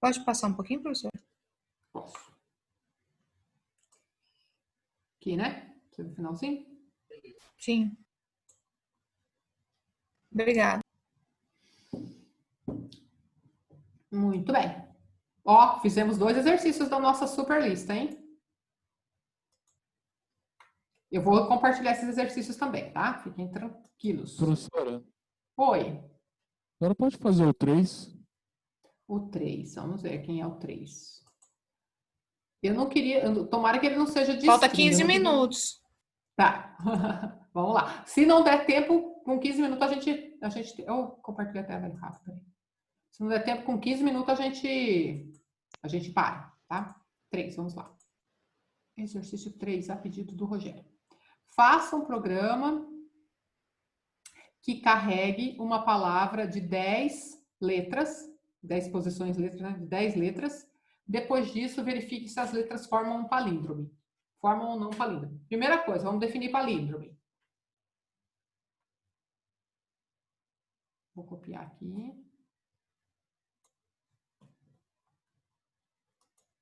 Pode passar um pouquinho, professor? Posso. Aqui, né? Você no finalzinho? Sim. Obrigada. Muito bem. Ó, fizemos 2 exercícios da nossa super lista, hein? Eu vou compartilhar esses exercícios também, tá? Fiquem tranquilos. Professora. Oi. Agora pode fazer o 3? O 3, vamos ver quem é o 3. Eu não queria, tomara que ele não seja de Falta stream, 15 minutos. Tá, vamos lá. Se não der tempo, com 15 minutos a gente eu compartilho a tela aí rápido. Se não der tempo, com 15 minutos a gente para, tá? 3, vamos lá. Exercício 3, a pedido do Rogério. Faça um programa que carregue uma palavra de 10 letras, 10 posições letras, né? De 10 letras. Depois disso, verifique se as letras formam um palíndrome. Formam ou não um palíndrome. Primeira coisa, vamos definir palíndrome. Vou copiar aqui.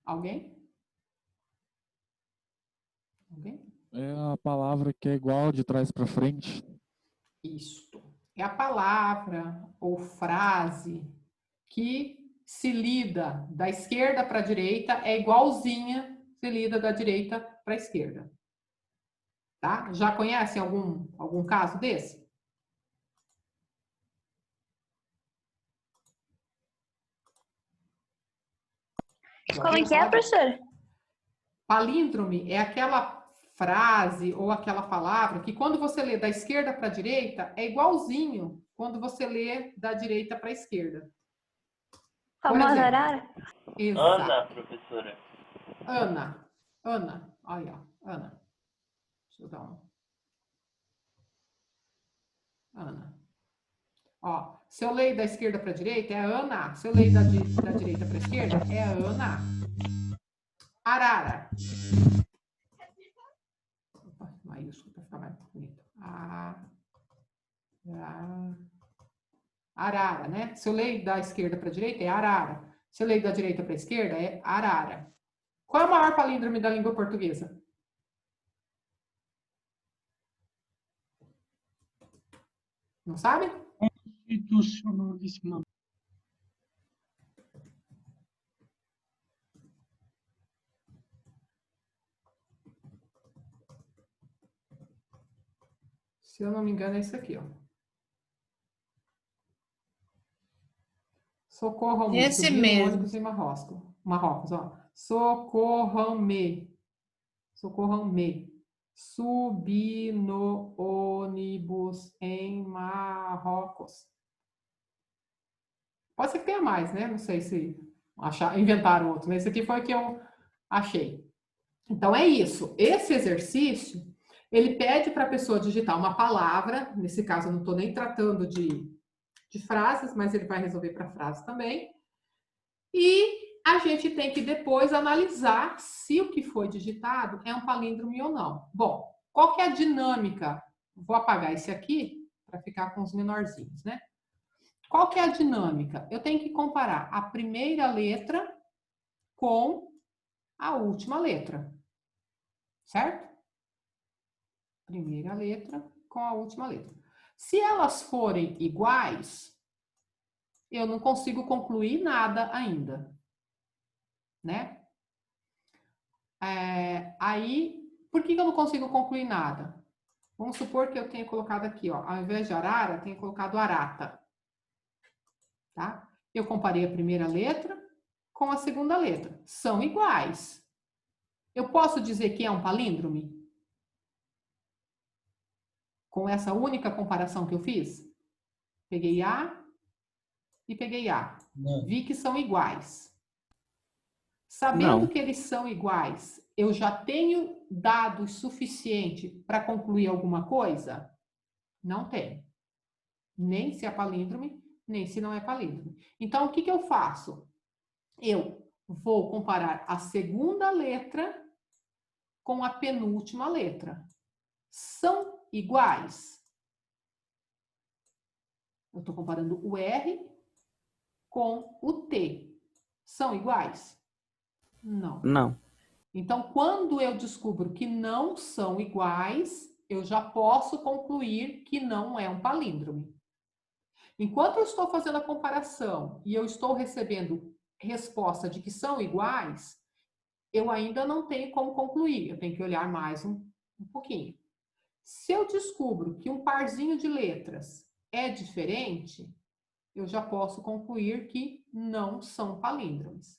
Alguém? Alguém? É a palavra que é igual de trás para frente. Isto. É a palavra ou frase que se lida da esquerda para a direita é igualzinha se lida da direita para a esquerda. Tá? Já conhecem algum caso desse? Como é que é, professora? Palíndrome é aquela frase ou aquela palavra que quando você lê da esquerda para a direita é igualzinho quando você lê da direita para a esquerda. Famosa arara? Exato. Ana, professora. Ana. Olha, Ana. Deixa eu dar um. Ana. Ó, se eu leio da esquerda para a direita, é Ana. Se eu leio da direita para a esquerda, é Ana. Arara. Opa, maiúsculo para ficar mais bonito. Arara, né? Se eu leio da esquerda para a direita, é arara. Se eu leio da direita para a esquerda, é arara. Qual é o maior palíndrome da língua portuguesa? Não sabe? Constitucionalíssima. Se eu não me engano, é isso aqui, ó. Socorram-me. Esse Subiu no mesmo. ônibus em Marrocos, ó. Socorram-me. Socorram-me. Subi no ônibus em Marrocos. Pode ser que tenha mais, né? Não sei se inventaram outro. Esse aqui foi o que eu achei. Então, é isso. Esse exercício, ele pede para a pessoa digitar uma palavra. Nesse caso, eu não estou nem tratando de frases, mas ele vai resolver para frases também. E a gente tem que depois analisar se o que foi digitado é um palíndrome ou não. Bom, qual que é a dinâmica? Vou apagar esse aqui para ficar com os menorzinhos, né? Qual que é a dinâmica? Eu tenho que comparar a primeira letra com a última letra. Certo? Primeira letra com a última letra. Se elas forem iguais, eu não consigo concluir nada ainda. Né? Aí, por que eu não consigo concluir nada? Vamos supor que eu tenha colocado aqui, ó, ao invés de arara, tenha colocado arata. Tá? Eu comparei a primeira letra com a segunda letra. São iguais. Eu posso dizer que é um palíndrome? Com essa única comparação que eu fiz? Peguei A e peguei A. Não. Vi que são iguais. Sabendo que eles são iguais, eu já tenho dados suficientes para concluir alguma coisa? Não tenho. Nem se é palíndrome, nem se não é palíndrome. Então, o que eu faço? Eu vou comparar a segunda letra com a penúltima letra. São iguais? Eu estou comparando o R com o T. São iguais? Não. Não. Então, quando eu descubro que não são iguais, eu já posso concluir que não é um palíndrome. Enquanto eu estou fazendo a comparação e eu estou recebendo resposta de que são iguais, eu ainda não tenho como concluir. Eu tenho que olhar mais um pouquinho. Se eu descubro que um parzinho de letras é diferente, eu já posso concluir que não são palíndromes.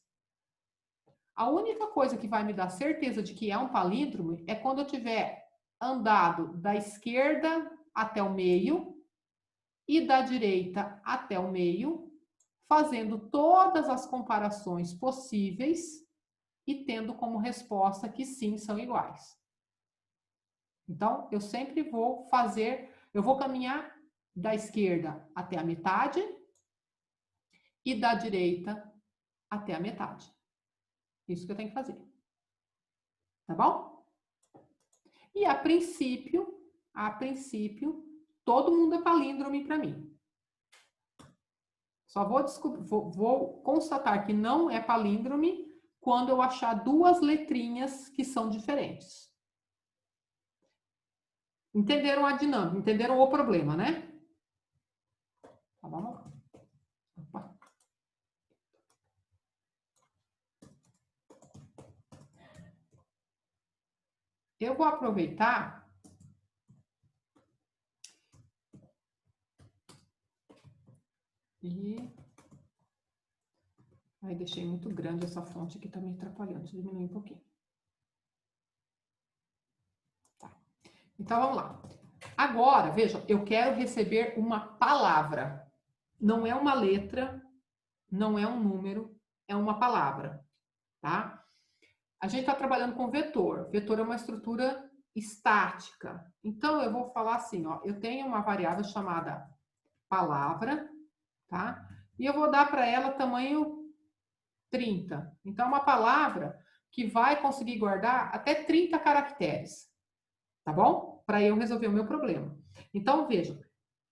A única coisa que vai me dar certeza de que é um palíndrome é quando eu tiver andado da esquerda até o meio e da direita até o meio, fazendo todas as comparações possíveis e tendo como resposta que sim, são iguais. Então, eu sempre vou caminhar da esquerda até a metade e da direita até a metade. Isso que eu tenho que fazer. Tá bom? E a princípio, todo mundo é palíndrome para mim. Só vou constatar que não é palíndrome quando eu achar duas letrinhas que são diferentes. Entenderam a dinâmica, entenderam o problema, né? Tá, vamos lá. Opa. Eu vou aproveitar e... Aí deixei muito grande essa fonte aqui, tá me atrapalhando. Deixa eu diminuir um pouquinho. Tá. Então, vamos lá. Agora, vejam, eu quero receber uma palavra. Não é uma letra, não é um número, é uma palavra, tá? A gente está trabalhando com vetor. Vetor é uma estrutura estática. Então, eu vou falar assim, ó, eu tenho uma variável chamada palavra, tá? E eu vou dar para ela tamanho 30. Então, é uma palavra que vai conseguir guardar até 30 caracteres, tá bom? Para eu resolver o meu problema. Então, vejam,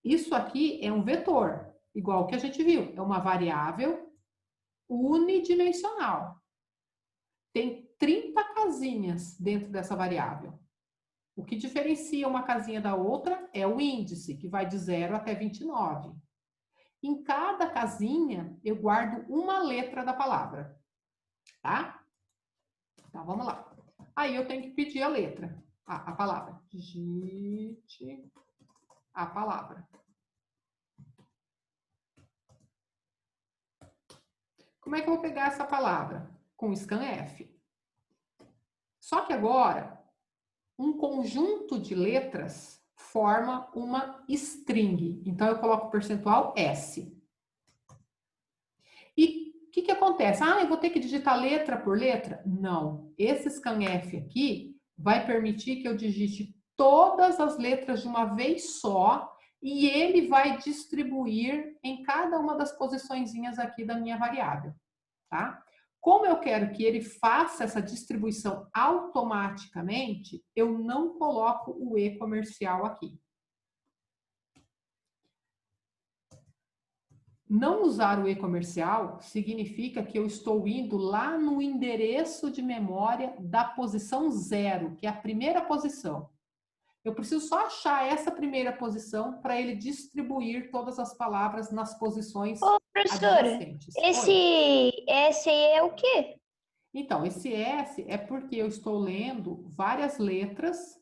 isso aqui é um vetor, igual que a gente viu. É uma variável unidimensional. Tem 30 casinhas dentro dessa variável. O que diferencia uma casinha da outra é o índice, que vai de 0 até 29. Em cada casinha, eu guardo uma letra da palavra, tá? Então, vamos lá. Aí, eu tenho que pedir a letra, a palavra. Digite a palavra. Como é que eu vou pegar essa palavra? Com scanf. Só que agora, um conjunto de letras forma uma string. Então, eu coloco o percentual S. E o que acontece? Ah, eu vou ter que digitar letra por letra? Não. Esse scanf aqui vai permitir que eu digite todas as letras de uma vez só e ele vai distribuir em cada uma das posiçõezinhas aqui da minha variável, tá? Como eu quero que ele faça essa distribuição automaticamente, eu não coloco o E comercial aqui. Não usar o E comercial significa que eu estou indo lá no endereço de memória da posição 0, que é a primeira posição. Eu preciso só achar essa primeira posição para ele distribuir todas as palavras nas posições adjacentes. Esse S aí é o quê? Então, esse S é porque eu estou lendo várias letras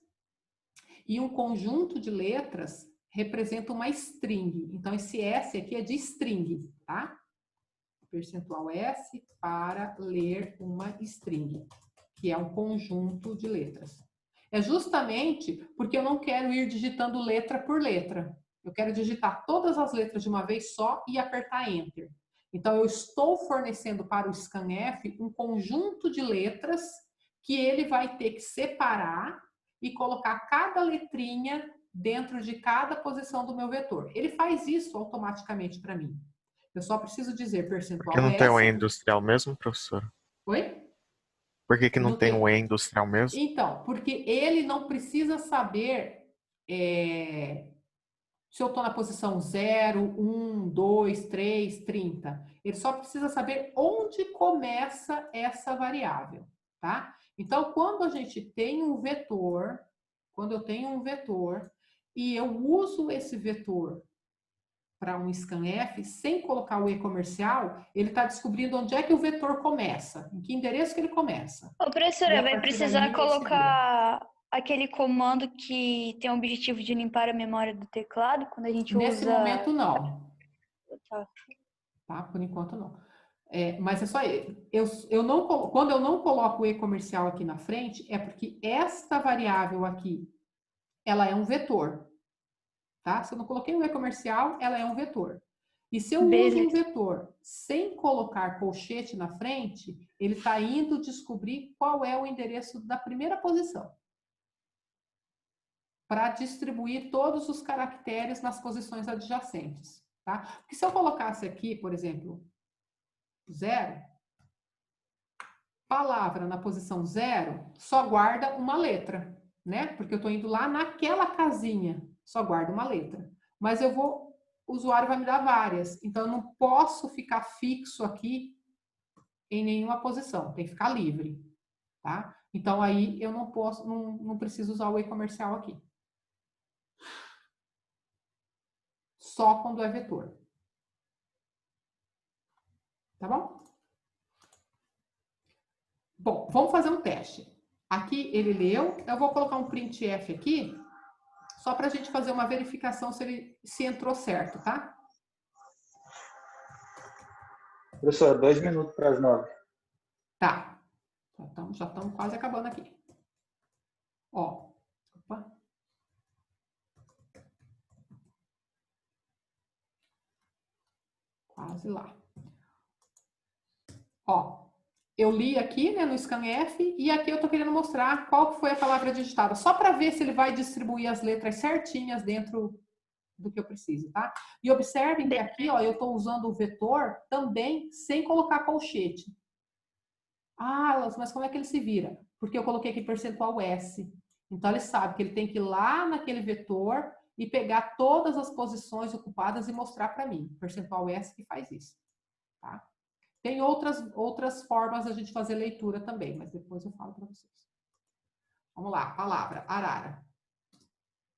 e um conjunto de letras representa uma string. Então, esse S aqui é de string, tá? Percentual S para ler uma string, que é um conjunto de letras. É justamente porque eu não quero ir digitando letra por letra. Eu quero digitar todas as letras de uma vez só e apertar Enter. Então, eu estou fornecendo para o scanf um conjunto de letras que ele vai ter que separar e colocar cada letrinha dentro de cada posição do meu vetor. Ele faz isso automaticamente para mim. Eu só preciso dizer percentual Por que não S. tem o E industrial mesmo, professor? Oi? Por que não tem o E industrial mesmo? Então, porque ele não precisa saber se eu estou na posição 0, 1, 2, 3, 30. Ele só precisa saber onde começa essa variável, tá? Então, quando a gente tem um vetor, quando eu tenho um vetor e eu uso esse vetor para um scanf, sem colocar o E comercial, ele está descobrindo onde é que o vetor começa, em que endereço que ele começa. Ô, professora, vai precisar colocar aquele comando que tem o objetivo de limpar a memória do teclado quando a gente usa... Nesse momento, não. Tá. Tá? Por enquanto, não. Mas é só... quando eu não coloco o E comercial aqui na frente, é porque esta variável aqui, ela é um vetor. Tá? Se eu não coloquei o E comercial, ela é um vetor. E se eu uso um vetor sem colocar colchete na frente, ele está indo descobrir qual é o endereço da primeira posição, para distribuir todos os caracteres nas posições adjacentes. Tá? Porque se eu colocasse aqui, por exemplo, 0, palavra na posição 0 só guarda uma letra, né? Porque eu estou indo lá naquela casinha, só guarda uma letra. Mas o usuário vai me dar várias, então eu não posso ficar fixo aqui em nenhuma posição, tem que ficar livre, tá? Então aí eu não preciso usar o E comercial aqui. só quando é vetor. Tá bom? Bom, vamos fazer um teste. Aqui ele leu, eu vou colocar um printf aqui, só para a gente fazer uma verificação se entrou certo, tá? Professor, 2 minutos para as 9. Tá. Já estamos quase acabando aqui. Ó. Opa. Quase lá. Ó. Eu li aqui, né, no scanf, e aqui eu tô querendo mostrar qual foi a palavra digitada, só para ver se ele vai distribuir as letras certinhas dentro do que eu preciso, tá? E observem que aqui, ó, eu tô usando o vetor também sem colocar colchete. Ah, mas como é que ele se vira? Porque eu coloquei aqui percentual S. Então, ele sabe que ele tem que ir lá naquele vetor e pegar todas as posições ocupadas e mostrar para mim. Percentual S que faz isso, tá? Tem outras formas da gente fazer leitura também, mas depois eu falo para vocês. Vamos lá, palavra, arara.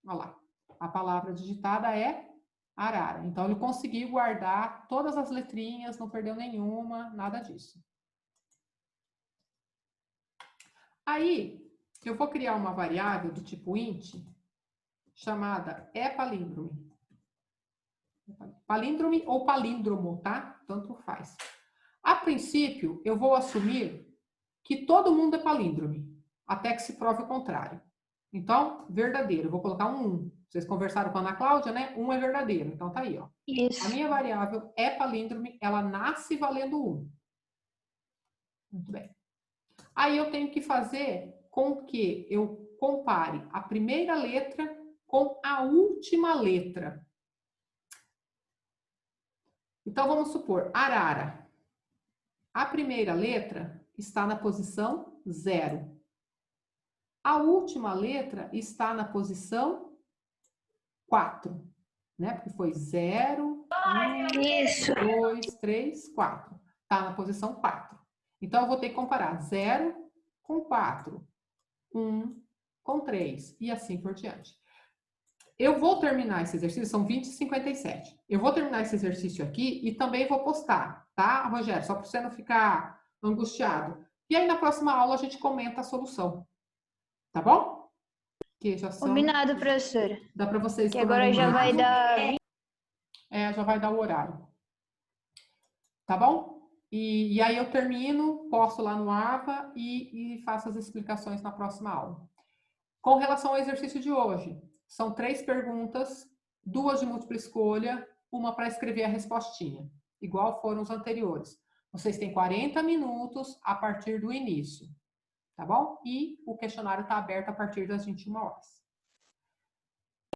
Olha lá, a palavra digitada é arara. Então, ele conseguiu guardar todas as letrinhas, não perdeu nenhuma, nada disso. Aí, eu vou criar uma variável do tipo int, chamada epalíndrome. Palíndrome ou palíndromo, tá? Tanto faz. A princípio, eu vou assumir que todo mundo é palíndrome, até que se prove o contrário. Então, verdadeiro, eu vou colocar um 1. Vocês conversaram com a Ana Cláudia, né? 1 é verdadeiro, então tá aí, ó. Isso. A minha variável é palíndrome, ela nasce valendo 1. Muito bem. Aí eu tenho que fazer com que eu compare a primeira letra com a última letra. Então, vamos supor, arara. A primeira letra está na posição 0. A última letra está na posição 4, né? Porque foi 0, 1, 2, 3, 4. Está na posição 4. Então, eu vou ter que comparar 0 com 4, 1 com 3 e assim por diante. Eu vou terminar esse exercício, são 20h57. Eu vou terminar esse exercício aqui e também vou postar, tá, Rogério? Só para você não ficar angustiado. E aí, na próxima aula, a gente comenta a solução. Tá bom? Que já são... Combinado, professora. Dá para vocês... Que agora já vai dar... já vai dar o horário. Tá bom? E aí eu termino, posto lá no AVA e faço as explicações na próxima aula. Com relação ao exercício de hoje, são 3 perguntas, 2 de múltipla escolha, uma para escrever a respostinha, igual foram os anteriores. Vocês têm 40 minutos a partir do início, tá bom? E o questionário está aberto a partir das 21 horas.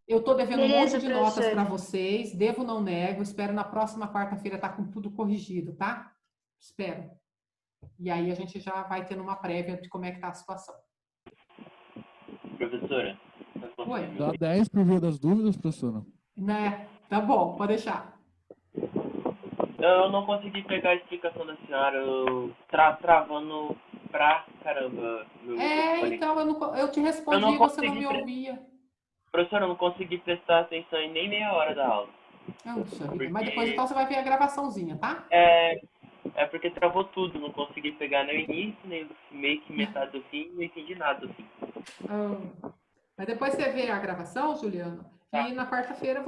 Eu estou devendo um monte de notas para vocês, devo, não nego, espero na próxima quarta-feira estar com tudo corrigido, tá? Espero. E aí a gente já vai tendo uma prévia de como é que está a situação. Professora? Oi. Dá 10 por via das dúvidas, professora? Né? Tá bom, pode deixar. Eu não consegui pegar a explicação da senhora, eu travando pra caramba. Então eu te respondi e você não me ouvia. Professora, eu não consegui prestar atenção em nem meia hora da aula. Porque... Mas depois então você vai ver a gravaçãozinha, tá? É porque travou tudo, não consegui pegar nem o início, nem o meio que metade do fim, não entendi nada do fim. Mas depois você vê a gravação, Juliano, tá. E na quarta-feira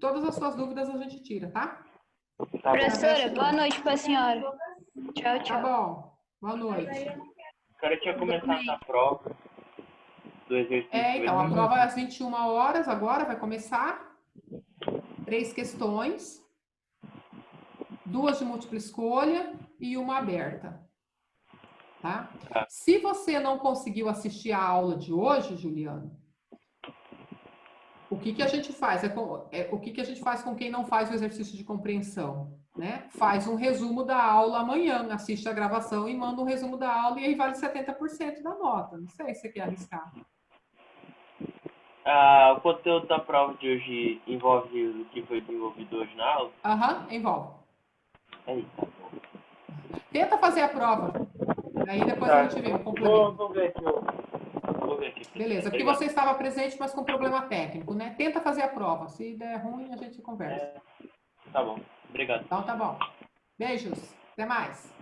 todas as suas dúvidas a gente tira, tá? Professora, boa noite para a senhora. Tchau, tchau. Tá bom, boa noite. O cara tinha começado a prova do exercício. Então, a prova é às 21 horas agora, vai começar. 3 questões. 2 de múltipla escolha e uma aberta. Tá? Se você não conseguiu assistir a aula de hoje, Juliano, o que a gente faz? O que a gente faz com quem não faz o exercício de compreensão? Né? Faz um resumo da aula amanhã, assiste a gravação e manda um resumo da aula e aí vale 70% da nota. Não sei se você quer arriscar. O conteúdo da prova de hoje envolve o que foi desenvolvido hoje na aula? Envolve. Eita. Tenta fazer a prova. Aí depois a gente vê o complemento. Vou ver aqui. Beleza, porque Obrigado. você estava presente, mas com problema técnico, né? Tenta fazer a prova. Se der ruim, a gente conversa. Tá bom. Obrigado. Então tá bom. Beijos. Até mais.